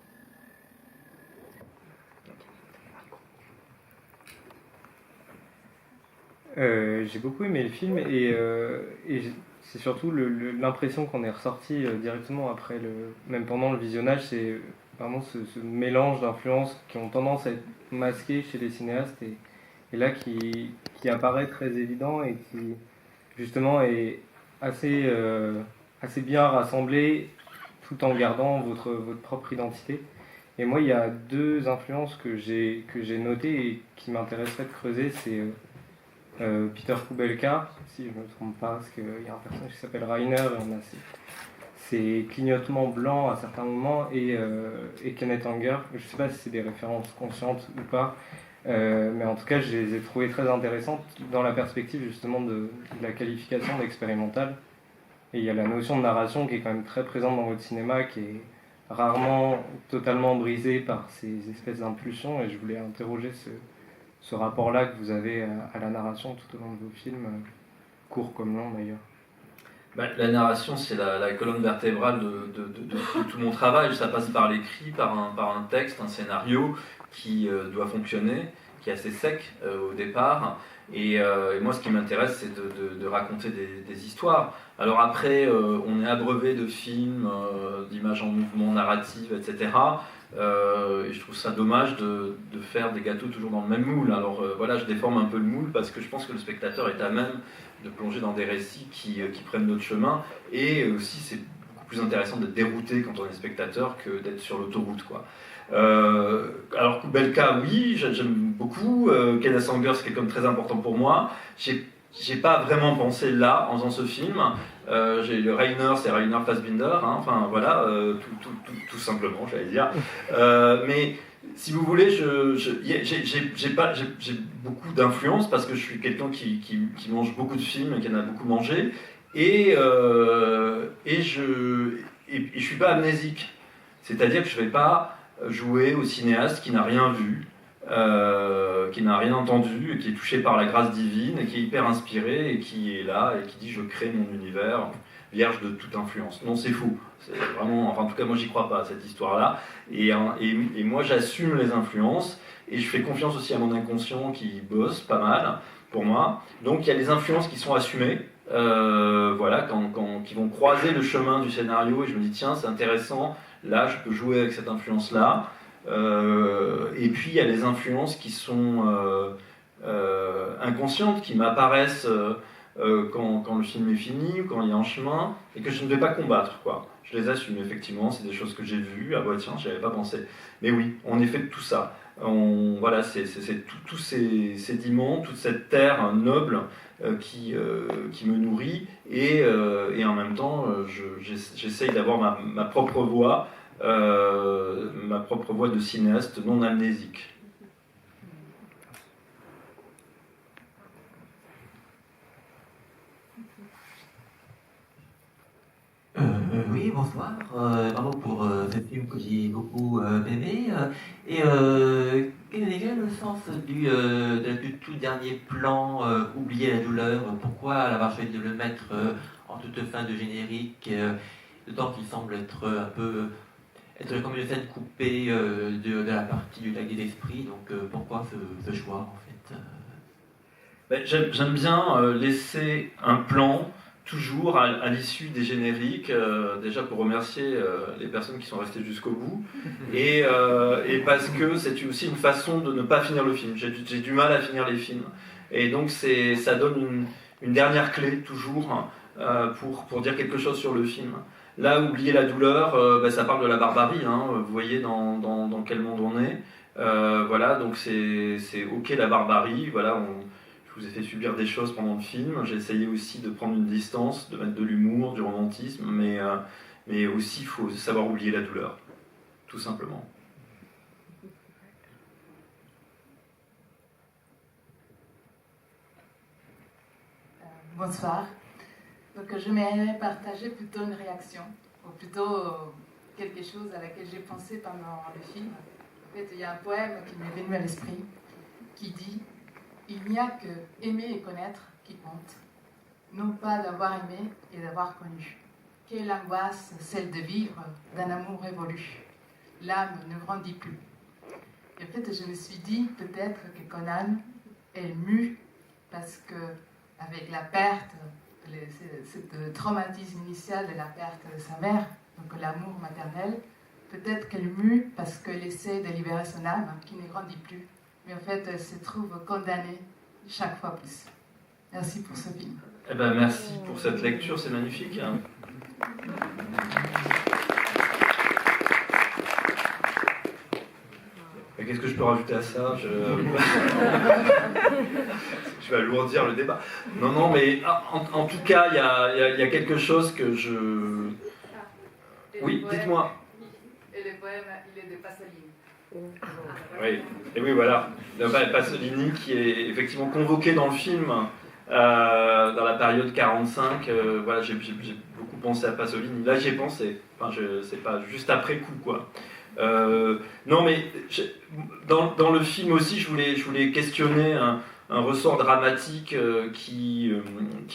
J'ai beaucoup aimé le film et c'est surtout l'impression qu'on est ressorti directement après, même pendant le visionnage, c'est vraiment ce mélange d'influences qui ont tendance à être masquées chez les cinéastes et là qui apparaît très évident et qui justement est assez bien rassemblé tout en gardant votre propre identité. Et moi, il y a 2 influences que j'ai notées et qui m'intéresseraient de creuser. C'est Peter Kubelka, si je ne me trompe pas, parce qu'il y a un personnage qui s'appelle Rainer, et on a ces clignotements blancs à certains moments, et Kenneth Anger. Je ne sais pas si c'est des références conscientes ou pas, mais en tout cas, je les ai trouvées très intéressantes dans la perspective justement de la qualification d'expérimental. Et il y a la notion de narration qui est quand même très présente dans votre cinéma, qui est rarement totalement brisée par ces espèces d'impulsions, et je voulais interroger ce rapport-là que vous avez à la narration tout au long de vos films, courts comme longs d'ailleurs. La narration, c'est la colonne vertébrale de tout mon travail. Ça passe par l'écrit, par un texte, un scénario qui doit fonctionner, qui est assez sec au départ. Et moi, ce qui m'intéresse, c'est de raconter des histoires. Alors après, on est abreuvé de films, d'images en mouvement, narratives, etc. Et je trouve ça dommage de faire des gâteaux toujours dans le même moule. Alors voilà, je déforme un peu le moule parce que je pense que le spectateur est à même de plonger dans des récits qui prennent notre chemin. Et aussi, c'est beaucoup plus intéressant d'être dérouté quand on est spectateur que d'être sur l'autoroute, quoi. Alors Kubelka, oui, j'aime beaucoup. Kenneth Anger, c'est quelqu'un de très important pour moi. J'ai pas vraiment pensé là en faisant ce film. J'ai le Rainer, c'est Rainer Fassbinder, hein, enfin voilà, tout simplement, j'allais dire. Mais si vous voulez, j'ai beaucoup d'influence parce que je suis quelqu'un qui mange beaucoup de films et qui en a beaucoup mangé. Et je suis pas amnésique. C'est-à-dire que je vais pas jouer au cinéaste qui n'a rien vu, qui n'a rien entendu, et qui est touché par la grâce divine, et qui est hyper inspiré, et qui est là, et qui dit « je crée mon univers vierge de toute influence ». Non, c'est fou. C'est vraiment, enfin en tout cas moi j'y crois pas à cette histoire-là. Et moi j'assume les influences, et je fais confiance aussi à mon inconscient qui bosse pas mal pour moi. Donc il y a des influences qui sont assumées, voilà, qui vont croiser le chemin du scénario, et je me dis tiens c'est intéressant, là je peux jouer avec cette influence-là. Et puis il y a des influences qui sont inconscientes, qui m'apparaissent quand le film est fini ou quand il est en chemin, et que je ne vais pas combattre, quoi. Je les assume, effectivement, c'est des choses que j'ai vues, ah bah tiens, j'y avais pas pensé. Mais oui, on est fait de tout ça. Voilà, c'est tous ces sédiments, toute cette terre noble qui me nourrit, et en même temps, j'essaye d'avoir ma propre voix, de cinéaste non amnésique. Oui, bonsoir. Bravo pour ce film que j'ai beaucoup aimé. Quel est le sens du tout dernier plan, oublier la douleur? Pourquoi l'avoir choisi de le mettre en toute fin de générique, d'autant qu'il semble être un peu comme une scène coupée de la partie du lac des esprits? Donc pourquoi ce choix en fait? J'aime bien laisser un plan toujours à l'issue des génériques, déjà pour remercier les personnes qui sont restées jusqu'au bout, et parce que c'est aussi une façon de ne pas finir le film. J'ai du mal à finir les films, et donc ça donne une dernière clé toujours pour dire quelque chose sur le film. Là, oublier la douleur, ça parle de la barbarie, hein, vous voyez dans quel monde on est. Voilà, donc c'est ok la barbarie, voilà, je vous ai fait subir des choses pendant le film. J'ai essayé aussi de prendre une distance, de mettre de l'humour, du romantisme, mais aussi il faut savoir oublier la douleur, tout simplement. Bonsoir. Donc je m'aimerais partager plutôt une réaction, ou plutôt quelque chose à laquelle j'ai pensé pendant le film. En fait, il y a un poème qui m'est venu à l'esprit qui dit « Il n'y a que aimer et connaître qui compte, non pas d'avoir aimé et d'avoir connu. Quelle angoisse, celle de vivre d'un amour révolu. L'âme ne grandit plus. » Et en fait, je me suis dit peut-être que Conan est mû parce que, avec la perte ce traumatisme initial de la perte de sa mère, donc l'amour maternel. Peut-être qu'elle mue parce qu'elle essaie de libérer son âme, qui ne grandit plus. Mais en fait, elle se trouve condamnée chaque fois plus. Merci pour ce film. Eh ben, merci pour cette lecture, c'est magnifique. Hein. Et qu'est-ce que je peux rajouter à ça? Je vais alourdir le débat. Non, mais en tout cas, il y a quelque chose que je... Oui, dites-moi. Et le poème, il est de Pasolini. Oui, et oui, voilà. Pasolini qui est effectivement convoqué dans le film dans la période 45. Voilà, j'ai beaucoup pensé à Pasolini. Là, j'y ai pensé. Enfin, c'est pas juste après coup, quoi. Non, mais dans le film aussi, je voulais questionner un ressort dramatique qui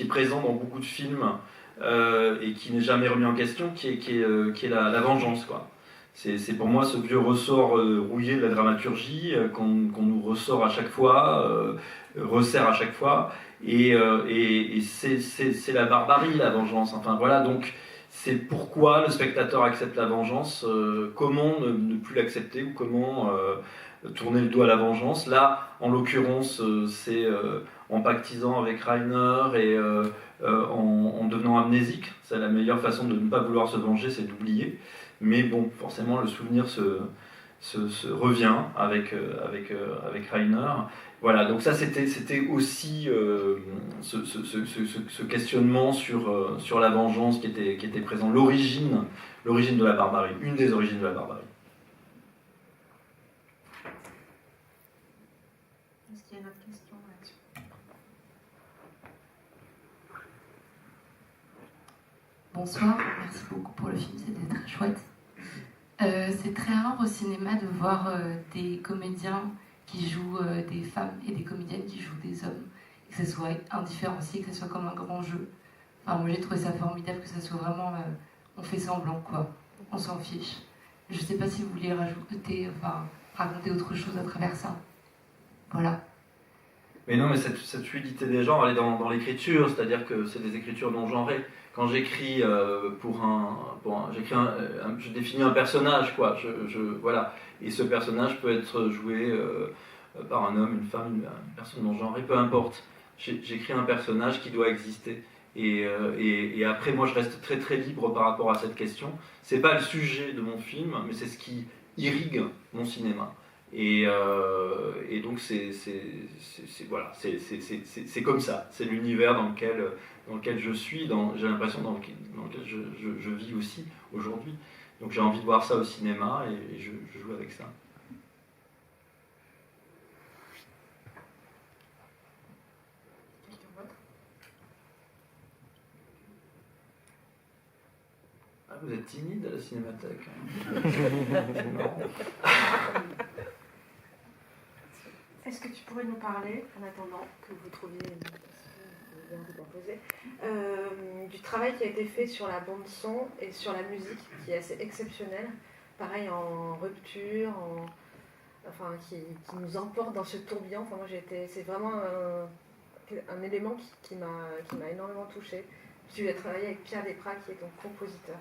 est présent dans beaucoup de films et qui n'est jamais remis en question, qui est la vengeance, quoi. C'est pour moi ce vieux ressort rouillé de la dramaturgie qu'on nous ressort à chaque fois, resserre à chaque fois, et c'est la barbarie, la vengeance. Enfin voilà, donc c'est pourquoi le spectateur accepte la vengeance, comment ne plus l'accepter ou comment tourner le dos à la vengeance. Là, en l'occurrence, c'est en pactisant avec Rainer et en devenant amnésique. C'est la meilleure façon de ne pas vouloir se venger, c'est d'oublier. Mais bon, forcément, le souvenir se revient avec Rainer. Voilà, donc ça, c'était aussi ce questionnement sur la vengeance qui était présent, l'origine de la barbarie, une des origines de la barbarie. Est-ce qu'il y a une autre question là-dessus? Bonsoir, merci beaucoup pour le film, c'était très chouette. C'est très rare au cinéma de voir des comédiens qui jouent des femmes et des comédiennes qui jouent des hommes, et que ce soit indifférencié, que ce soit comme un grand jeu. Enfin, moi j'ai trouvé ça formidable que ça soit vraiment on fait semblant, quoi, on s'en fiche. Je sais pas si vous voulez raconter autre chose à travers ça. Voilà. Mais non, mais cette fluidité des genres, elle est dans l'écriture, c'est-à-dire que c'est des écritures non genrées. Quand j'écris je définis un personnage, quoi. Voilà. Et ce personnage peut être joué par un homme, une femme, une personne non genrée, peu importe. J'écris un personnage qui doit exister. Et après, moi, je reste très très libre par rapport à cette question. C'est pas le sujet de mon film, mais c'est ce qui irrigue mon cinéma. Et donc c'est comme ça. C'est l'univers dans lequel je suis, j'ai l'impression dans lequel je vis aussi aujourd'hui. Donc j'ai envie de voir ça au cinéma et je joue avec ça. Ah, vous êtes timide à la Cinémathèque. Est-ce que tu pourrais nous parler, en attendant que vous trouviez une question bien posée, du travail qui a été fait sur la bande-son et sur la musique, qui est assez exceptionnel, pareil en rupture, qui nous emporte dans ce tourbillon. Enfin, moi, c'est vraiment un élément qui m'a énormément touchée. Tu as travaillé avec Pierre Desprats, qui est ton compositeur.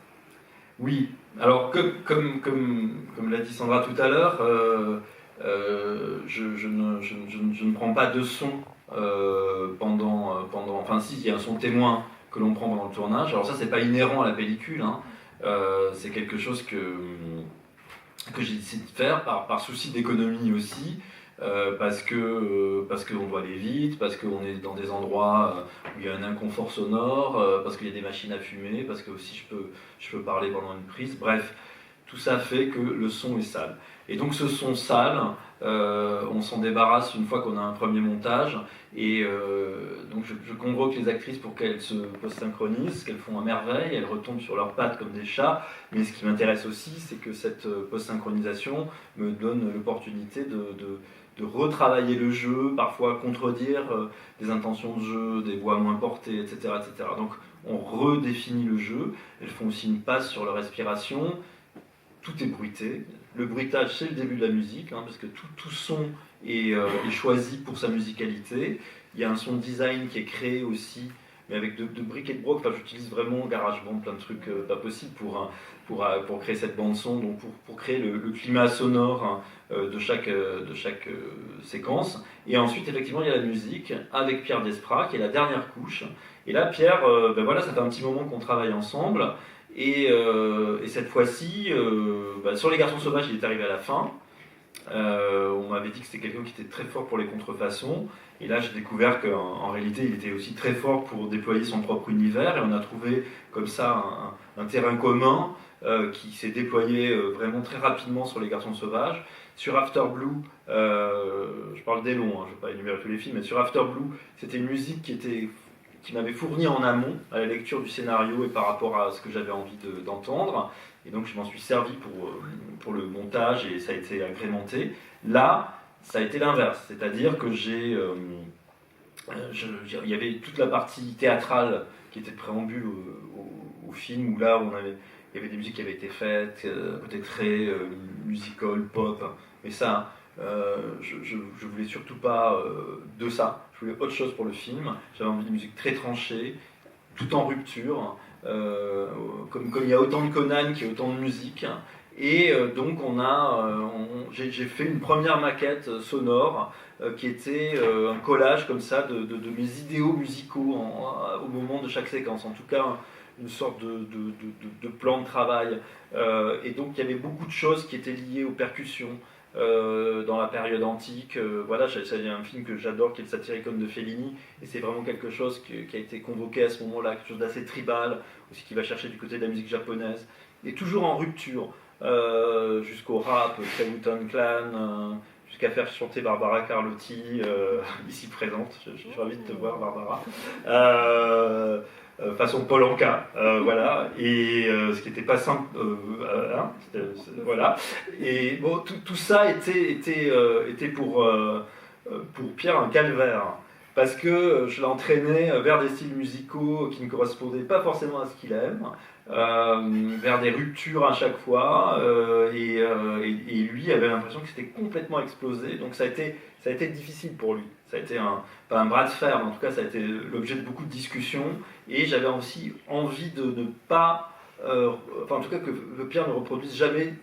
Oui, alors comme l'a dit Sandra tout à l'heure, je ne prends pas de son pendant enfin si, il y a un son témoin que l'on prend pendant le tournage. Alors ça, c'est pas inhérent à la pellicule, hein. C'est quelque chose que j'ai décidé de faire par souci d'économie aussi, parce qu'on doit aller vite, parce qu'on est dans des endroits où il y a un inconfort sonore, parce qu'il y a des machines à fumer, parce que aussi je peux parler pendant une prise. Bref, tout ça fait que le son est sale. Et donc ce son sale, on s'en débarrasse une fois qu'on a un premier montage. Et donc je convoque les actrices pour qu'elles se post-synchronisent, qu'elles font à merveille, elles retombent sur leurs pattes comme des chats. Mais ce qui m'intéresse aussi, c'est que cette post-synchronisation me donne l'opportunité de retravailler le jeu, parfois contredire des intentions de jeu, des voix moins portées, etc., etc. Donc on redéfinit le jeu. Elles font aussi une passe sur leur respiration. Tout est bruité. Le bruitage, c'est le début de la musique, hein, parce que tout son est choisi pour sa musicalité. Il y a un son design qui est créé aussi mais avec de briques et de broc. Enfin, j'utilise vraiment GarageBand, plein de trucs pas possibles pour créer cette bande-son, donc pour créer le climat sonore de chaque séquence. Et ensuite, effectivement, il y a la musique avec Pierre Desprats, qui est la dernière couche. Et là, Pierre, voilà, ça fait un petit moment qu'on travaille ensemble. Et cette fois-ci, sur Les Garçons Sauvages, il est arrivé à la fin. On m'avait dit que c'était quelqu'un qui était très fort pour les contrefaçons. Et là, j'ai découvert qu'en réalité, il était aussi très fort pour déployer son propre univers. Et on a trouvé comme ça un terrain commun qui s'est déployé vraiment très rapidement sur Les Garçons Sauvages. Sur After Blue, je parle des noms, je ne vais pas énumérer tous les films, mais sur After Blue, c'était une musique qui m'avait fourni en amont à la lecture du scénario et par rapport à ce que j'avais envie d'entendre. Et donc je m'en suis servi pour le montage et ça a été agrémenté. Là, ça a été l'inverse, c'est-à-dire que il y avait toute la partie théâtrale qui était de préambule au film, où là il y avait des musiques qui avaient été faites, peut-être très musical, pop, mais ça, je voulais surtout pas de ça. Je voulais autre chose pour le film. J'avais envie de musique très tranchée, tout en rupture, comme il y a autant de Conan qu'il y a autant de musique. Et donc j'ai fait une première maquette sonore qui était un collage comme ça de mes idéaux musicaux au moment de chaque séquence. En tout cas, une sorte de plan de travail. Et donc il y avait beaucoup de choses qui étaient liées aux percussions. Dans la période antique, voilà, c'est un film que j'adore, qui est le Satyricon de Fellini, et c'est vraiment quelque chose qui a été convoqué à ce moment-là, quelque chose d'assez tribal, aussi qui va chercher du côté de la musique japonaise, et toujours en rupture, jusqu'au rap, Wu-Tang Clan, jusqu'à faire chanter Barbara Carlotti, ici présente, je suis ravi de te voir Barbara. Façon Paul Anka, voilà, et ce qui n'était pas simple, voilà. Et bon, tout ça était pour Pierre un calvaire, parce que je l'entraînais vers des styles musicaux qui ne correspondaient pas forcément à ce qu'il aime, vers des ruptures à chaque fois, et lui avait l'impression que c'était complètement explosé, donc ça a été difficile pour lui. Ça a été pas un bras de fer, mais en tout cas ça a été l'objet de beaucoup de discussions, et j'avais aussi envie de ne pas, en tout cas que Pierre ne reproduise jamais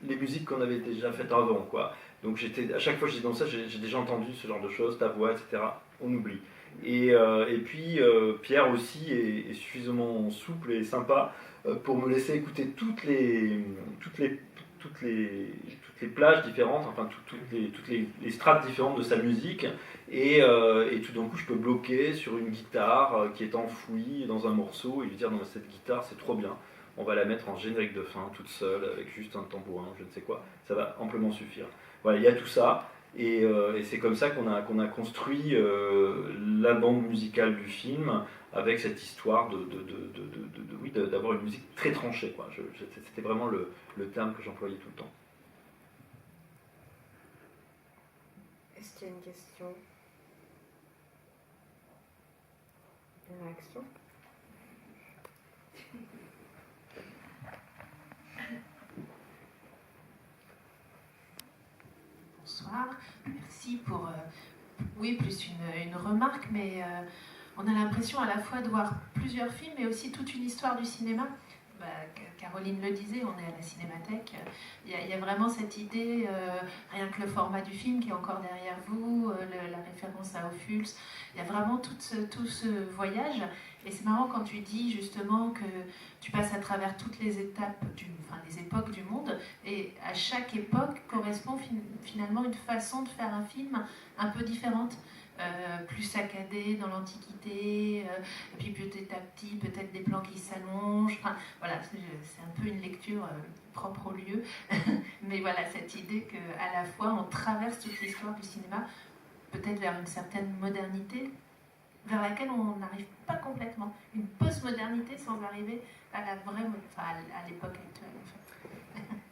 les musiques qu'on avait déjà faites avant, quoi. Donc à chaque fois que je dis dans ça, j'ai déjà entendu ce genre de choses, ta voix, etc. On oublie. Et puis Pierre aussi est suffisamment souple et sympa pour me laisser écouter toutes les plages différentes, enfin toutes les strates différentes de sa musique, et tout d'un coup je peux bloquer sur une guitare qui est enfouie dans un morceau et lui dire non mais cette guitare c'est trop bien, on va la mettre en générique de fin toute seule avec juste un tambourin, je ne sais quoi, ça va amplement suffire. Voilà, il y a tout ça, et c'est comme ça qu'on a construit la bande musicale du film, avec cette histoire d'avoir une musique très tranchée, quoi. C'était vraiment le terme que j'employais tout le temps. Est-ce qu'il y a une question? Une réaction? Bonsoir, merci pour oui, plus une remarque, mais on a l'impression à la fois de voir plusieurs films et aussi toute une histoire du cinéma. Caroline le disait, on est à la Cinémathèque, il y a vraiment cette idée, rien que le format du film qui est encore derrière vous, la référence à Ophuls, il y a vraiment tout ce voyage, et c'est marrant quand tu dis justement que tu passes à travers toutes les étapes, les époques du monde, et à chaque époque correspond finalement une façon de faire un film un peu différente. Plus saccadé dans l'Antiquité, et puis petit à petit peut-être des plans qui s'allongent, enfin, voilà, c'est un peu une lecture propre au lieu, mais voilà, cette idée qu'à la fois on traverse toute l'histoire du cinéma, peut-être vers une certaine modernité, vers laquelle on n'arrive pas complètement, une post-modernité sans arriver à la vraie, à l'époque actuelle en fait.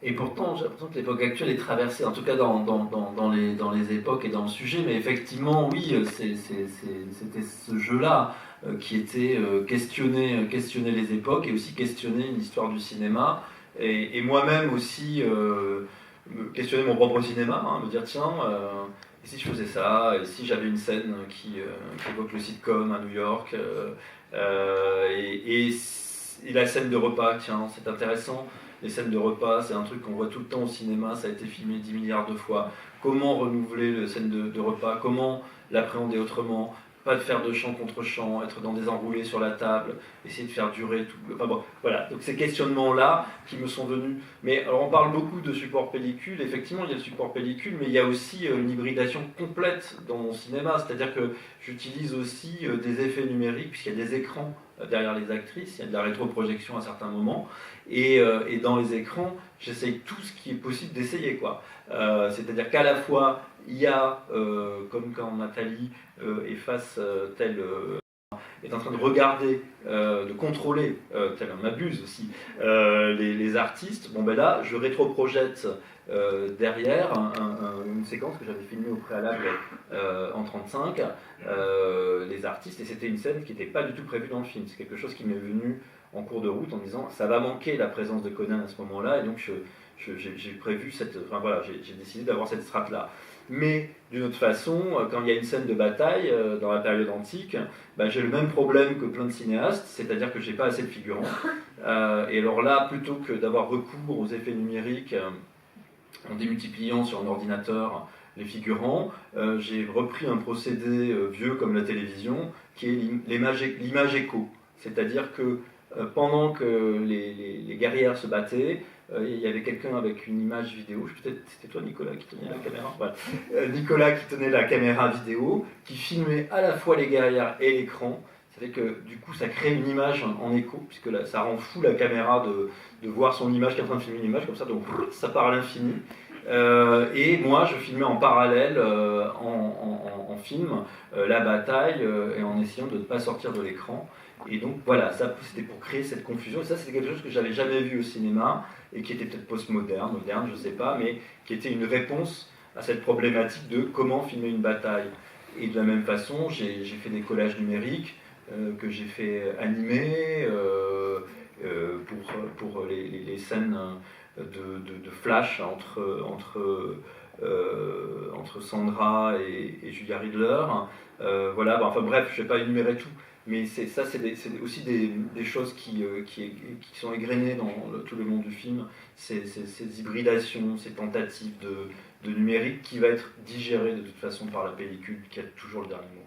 Et pourtant, j'ai l'impression que l'époque actuelle est traversée, en tout cas dans les époques et dans le sujet, mais effectivement, oui, c'était ce jeu-là qui était questionner les époques et aussi questionner l'histoire du cinéma. Et moi-même aussi, me questionner mon propre cinéma, me dire tiens, et si je faisais ça, et si j'avais une scène qui évoque le sitcom à New York, et la scène de repas, tiens, c'est intéressant. Les scènes de repas, c'est un truc qu'on voit tout le temps au cinéma, ça a été filmé 10 milliards de fois. Comment renouveler les scènes de repas? Comment l'appréhender autrement? Pas de faire de chant contre chant, être dans des enroulés sur la table, essayer de faire durer tout. Enfin bon, voilà. Donc ces questionnements-là qui me sont venus. Mais alors on parle beaucoup de support pellicule. Effectivement, il y a le support pellicule, mais il y a aussi une hybridation complète dans mon cinéma. C'est-à-dire que j'utilise aussi des effets numériques, puisqu'il y a des écrans derrière les actrices, il y a de la rétroprojection à certains moments. Et dans les écrans, j'essaye tout ce qui est possible d'essayer, quoi. C'est-à-dire qu'à la fois, il y a, comme quand Nathalie est face est en train de regarder, de contrôler, tel on abuse aussi, les artistes, bon ben là, je rétroprojette derrière une séquence que j'avais filmée au préalable en 35, les artistes, et c'était une scène qui n'était pas du tout prévue dans le film. C'est quelque chose qui m'est venu en cours de route en disant ça va manquer la présence de Conan à ce moment-là, et donc j'ai prévu enfin voilà, j'ai décidé d'avoir cette strate-là. Mais d'une autre façon, quand il y a une scène de bataille dans la période antique, j'ai le même problème que plein de cinéastes, c'est-à-dire que j'ai pas assez de figurants. Et alors là, plutôt que d'avoir recours aux effets numériques en démultipliant sur un ordinateur les figurants, j'ai repris un procédé vieux comme la télévision, qui est l'image écho. C'est-à-dire que pendant que les guerrières se battaient, il y avait quelqu'un avec une image vidéo, peut-être c'était toi Nicolas qui tenait la caméra, voilà. Nicolas qui tenait la caméra vidéo, qui filmait à la fois les guerrières et l'écran. Ça fait que du coup ça crée une image en écho, puisque là, ça rend fou la caméra de voir son image qui est en train de filmer une image comme ça, donc ça part à l'infini. Et moi je filmais en parallèle en film la bataille et en essayant de ne pas sortir de l'écran. Et donc voilà, ça c'était pour créer cette confusion. Et ça c'était quelque chose que j'avais jamais vu au cinéma et qui était peut-être postmoderne, moderne, je sais pas, mais qui était une réponse à cette problématique de comment filmer une bataille. Et de la même façon, j'ai fait des collages numériques que j'ai fait animer pour les scènes de flash entre Sandra et Julia Riedler. Voilà, enfin bref, je ne vais pas énumérer tout. Mais c'est aussi des choses qui sont égrenées dans tout le monde du film, ces hybridations, ces tentatives de numérique qui va être digérée de toute façon par la pellicule, qui a toujours le dernier mot.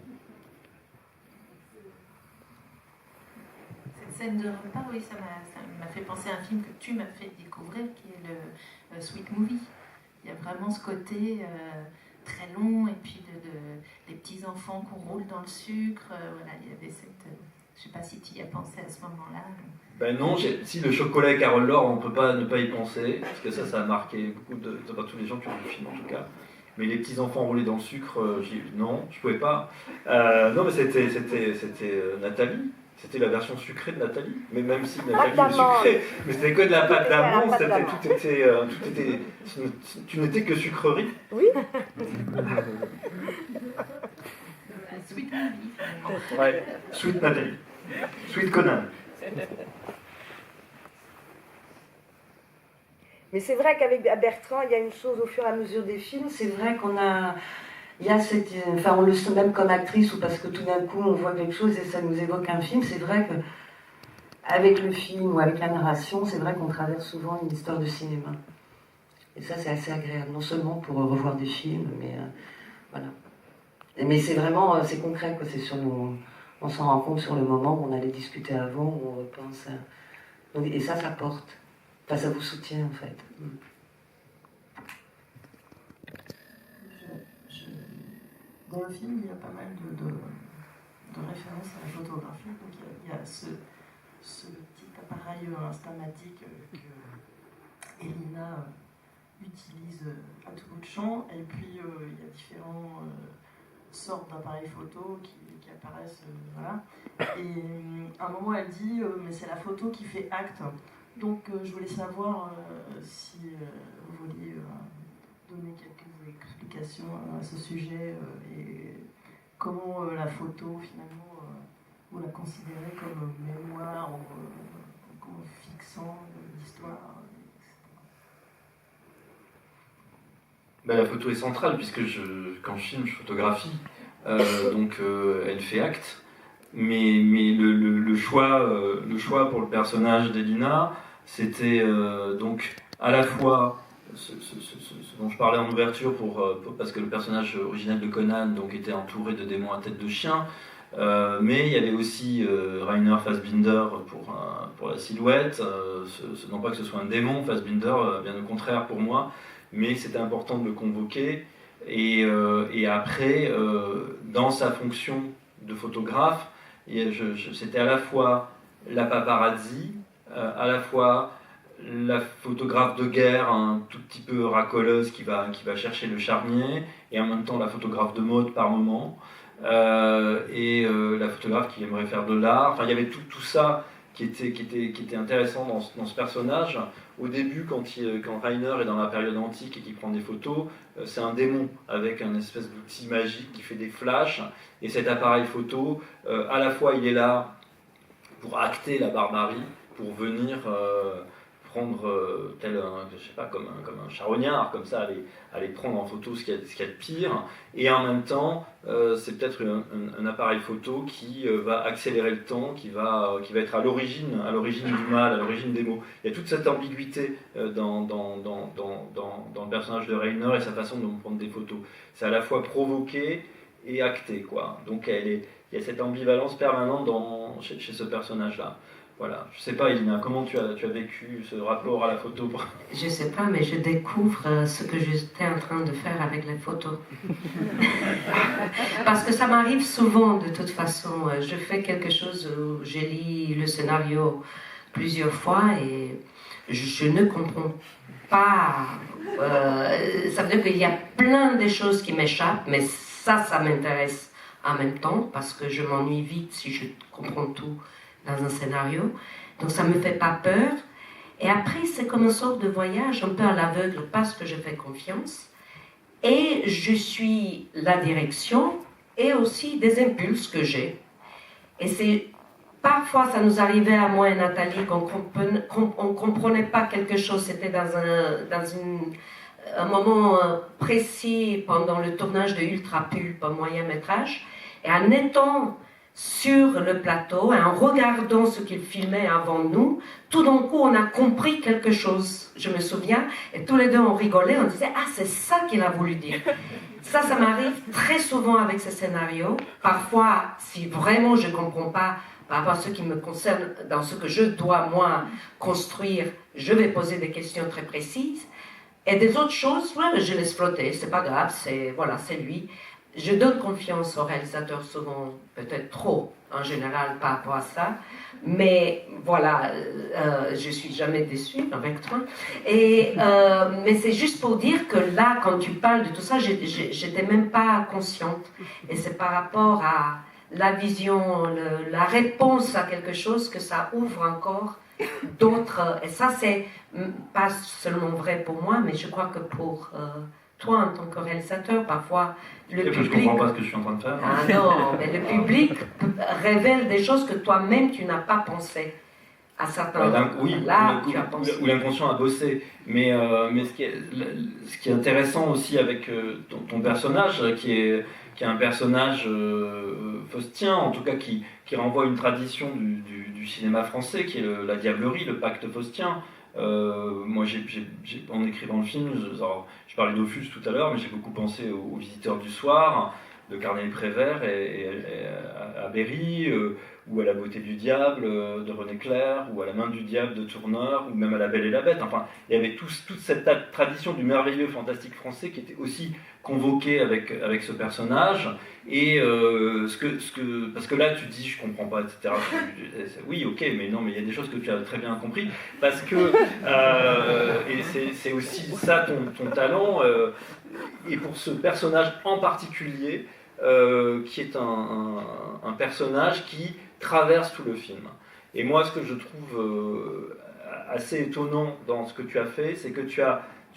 Cette scène de repas, oui, ça m'a fait penser à un film que tu m'as fait découvrir, qui est le Sweet Movie. Il y a vraiment ce côté très long, et puis les petits-enfants qu'on roule dans le sucre. Voilà, il y avait cette... je ne sais pas si tu y as pensé à ce moment-là. Ben non, si le chocolat et Carole Laure, on ne peut pas ne pas y penser, parce que ça a marqué beaucoup pas tous les gens qui ont vu le film en tout cas. Mais les petits-enfants roulés dans le sucre, non, je ne pouvais pas. Non, mais c'était Nathalie. C'était la version sucrée de Nathalie, mais même si Nathalie est sucrée, mais c'était que de la pâte d'amande, tu n'étais que sucrerie. Oui. Sweet Nathalie, finalement. Ouais, Sweet Nathalie. Sweet Conan. Mais c'est vrai qu'avec Bertrand, il y a une chose au fur et à mesure des films, c'est vrai qu'on a... Il y a cette... Enfin, on le sent même comme actrice, ou parce que tout d'un coup, on voit quelque chose et ça nous évoque un film. C'est vrai qu'avec le film ou avec la narration, c'est vrai qu'on traverse souvent une histoire de cinéma. Et ça, c'est assez agréable. Non seulement pour revoir des films, mais voilà. Mais c'est vraiment... c'est concret, quoi. C'est sur nos... On s'en rend compte sur le moment où on allait discuter avant, où on repense à... Et ça porte. Enfin, ça vous soutient, en fait. Dans le film, il y a pas mal de références à la photographie. Donc il y a ce petit appareil instamatique que Elina utilise à tout bout de champ. Et puis il y a différentes sortes d'appareils photo qui apparaissent. Voilà. Et à un moment, elle dit mais c'est la photo qui fait acte. Donc je voulais savoir si vous vouliez donner quelques explications à ce sujet et comment la photo finalement vous la considérez comme mémoire ou comme fixant l'histoire, etc. La photo est centrale, puisque quand je filme, je photographie, donc elle fait acte. Mais le choix pour le personnage d'Elina, c'était donc à la fois ce dont je parlais en ouverture, parce que le personnage originel de Conan donc, était entouré de démons à tête de chien, mais il y avait aussi Rainer Fassbinder pour la silhouette, non pas que ce soit un démon, Fassbinder, bien au contraire pour moi, mais c'était important de le convoquer. Et après, dans sa fonction de photographe, c'était à la fois la paparazzi, à la fois la photographe de guerre, un tout petit peu racoleuse qui va chercher le charnier, et en même temps la photographe de mode par moment, et la photographe qui aimerait faire de l'art. Enfin, il y avait tout ça qui était intéressant dans ce personnage. Au début, quand Rainer est dans la période antique et qu'il prend des photos, c'est un démon avec un espèce d'outil magique qui fait des flashs. Et cet appareil photo, à la fois il est là pour acter la barbarie, pour venir prendre je sais pas, comme un charognard, comme ça, aller prendre en photo ce qu'il y a de pire, et en même temps, c'est peut-être un appareil photo qui va accélérer le temps, qui va être à l'origine du mal, à l'origine des mots. Il y a toute cette ambiguïté dans le personnage de Rainer et sa façon de prendre des photos. C'est à la fois provoqué et acté, quoi. Donc il y a cette ambivalence permanente chez ce personnage-là. Voilà. Je sais pas, Elina, comment tu as vécu ce rapport à la photo? Je sais pas, mais je découvre ce que j'étais en train de faire avec les photos. Parce que ça m'arrive souvent, de toute façon. Je fais quelque chose où je lis le scénario plusieurs fois et je ne comprends pas. Ça veut dire qu'il y a plein de choses qui m'échappent, mais ça m'intéresse en même temps, parce que je m'ennuie vite si je comprends tout dans un scénario, donc ça ne me fait pas peur. Et après, c'est comme une sorte de voyage un peu à l'aveugle, parce que je fais confiance, et je suis la direction, et aussi des impulses que j'ai. Et parfois, ça nous arrivait à moi et Nathalie qu'on ne comprenait pas quelque chose, c'était dans un moment précis pendant le tournage de Ultra Pulp, un moyen métrage, et en étant sur le plateau, et en regardant ce qu'il filmait avant nous, tout d'un coup, on a compris quelque chose, je me souviens, et tous les deux, on rigolait, on disait « Ah, c'est ça qu'il a voulu dire !» Ça m'arrive très souvent avec ces scénarios. Parfois, si vraiment je ne comprends pas, par rapport à ce qui me concerne, dans ce que je dois, moi, construire, je vais poser des questions très précises. Et des autres choses, ouais, je laisse flotter, c'est pas grave, c'est lui. Je donne confiance au réalisateur souvent, peut-être trop en général par rapport à ça, mais voilà, je suis jamais déçue avec toi. Mais c'est juste pour dire que là, quand tu parles de tout ça, j'étais même pas consciente. Et c'est par rapport à la vision, la réponse à quelque chose que ça ouvre encore d'autres. Et ça, c'est pas seulement vrai pour moi, mais je crois que pour toi, en tant que réalisateur, parfois, le public... Je comprends pas ce que je suis en train de faire. Ah non, mais le public révèle des choses que toi-même, tu n'as pas pensé. À certains là, tu as pensé. Ou l'inconscient a bossé. Mais ce qui est intéressant aussi avec ton personnage, qui est un personnage faustien, en tout cas qui renvoie une tradition du cinéma français, qui est la diablerie, le pacte faustien. Moi, en écrivant le film, je parlais d'Ophuls tout à l'heure, mais j'ai beaucoup pensé aux Visiteurs du soir, de Corneille Prévert et à Berry, ou à La beauté du diable de René Clair, ou à La main du diable de Tourneur, ou même à La Belle et la Bête. Enfin, il y avait toute cette tradition du merveilleux fantastique français qui était aussi convoquée avec ce personnage. Et parce que là, tu dis je comprends pas, etc. Oui, ok, mais non, mais il y a des choses que tu as très bien compris, parce que et c'est aussi ça ton talent. Et pour ce personnage en particulier, qui est un personnage qui traverse tout le film. Et moi, ce que je trouve assez étonnant dans ce que tu as fait, c'est que tu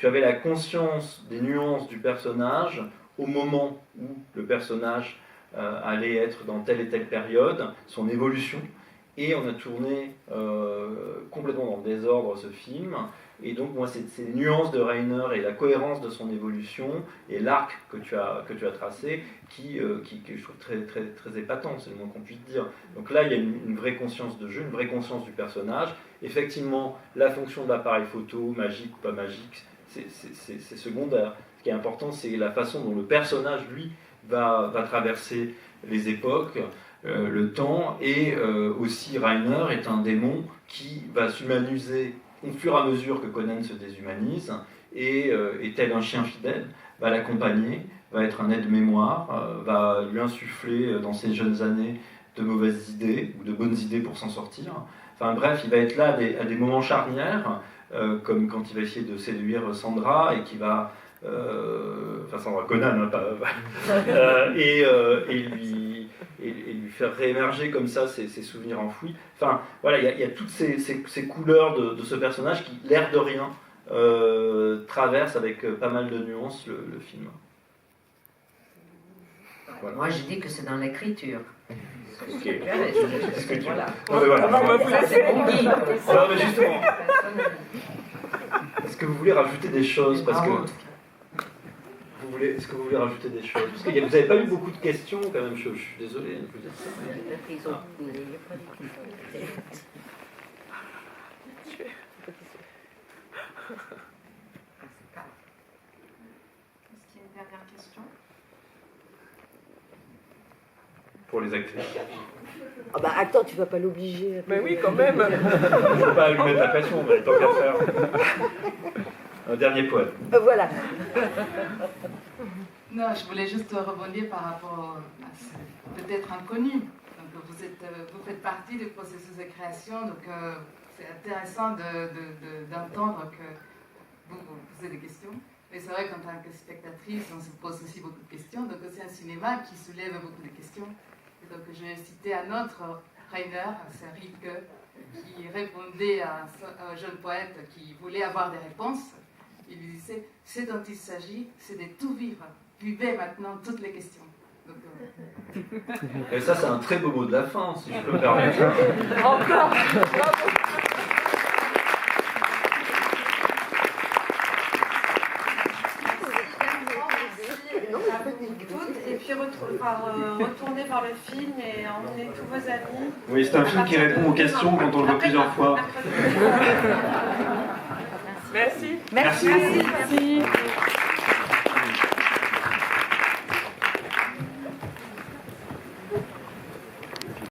avais la conscience des nuances du personnage au moment où le personnage allait être dans telle et telle période, son évolution. Et on a tourné complètement dans le désordre ce film, Et donc moi c'est les nuances de Reiner et la cohérence de son évolution et l'arc que tu as tracé que je trouve très, très, très épatant, c'est le moins qu'on puisse dire. Donc là il y a une vraie conscience de jeu, une vraie conscience du personnage. Effectivement la fonction de l'appareil photo, magique ou pas magique, c'est secondaire. Ce qui est important c'est la façon dont le personnage lui va traverser les époques, le temps, et aussi Reiner est un démon qui va s'humaniser au fur et à mesure que Conan se déshumanise, et tel un chien fidèle, va l'accompagner, va être un aide-mémoire, va lui insuffler dans ses jeunes années de mauvaises idées, ou de bonnes idées pour s'en sortir. Enfin bref, il va être là à des moments charnières, comme quand il va essayer de séduire Sandra, et qui va... enfin Sandra Conan, hein, et lui faire réémerger comme ça ses souvenirs enfouis. Enfin, voilà, il y a toutes ces couleurs de ce personnage qui, l'air de rien, traverse avec pas mal de nuances le film. Voilà. Moi, je dis que c'est dans l'écriture. Ok. Voilà. Voilà. C'est mon guide. Non, mais justement. Est-ce que vous voulez rajouter des choses parce que... Est-ce que vous voulez rajouter des choses? Parce que vous n'avez pas eu beaucoup de questions quand même, je suis désolé de vous dire ça. Est-ce qu'il y a une dernière question? Pour les actrices. Ah bah attends, tu vas pas l'obliger. Mais oui, quand même. Je ne veux pas lui mettre la pression, mais tant qu'à faire. Un dernier poème. Voilà. Non, je voulais juste rebondir par rapport à ce peut-être inconnu. Donc, vous faites partie du processus de création, donc c'est intéressant d'entendre que vous posez des questions. Mais c'est vrai qu'en tant que spectatrice, on se pose aussi beaucoup de questions. Donc c'est un cinéma qui soulève beaucoup de questions. Et donc j'ai cité un autre Reiner, c'est Rilke, qui répondait à un jeune poète qui voulait avoir des réponses. Il lui disait, ce dont il s'agit, c'est de tout vivre. Vivez maintenant toutes les questions. Donc, Et ça, c'est un très beau mot de la fin, si je peux me permettre. Encore. Et puis retourner voir le film et emmener tous vos amis. Oui, c'est un film qui répond aux questions quand on le voit plusieurs fois. Merci. Merci. Merci.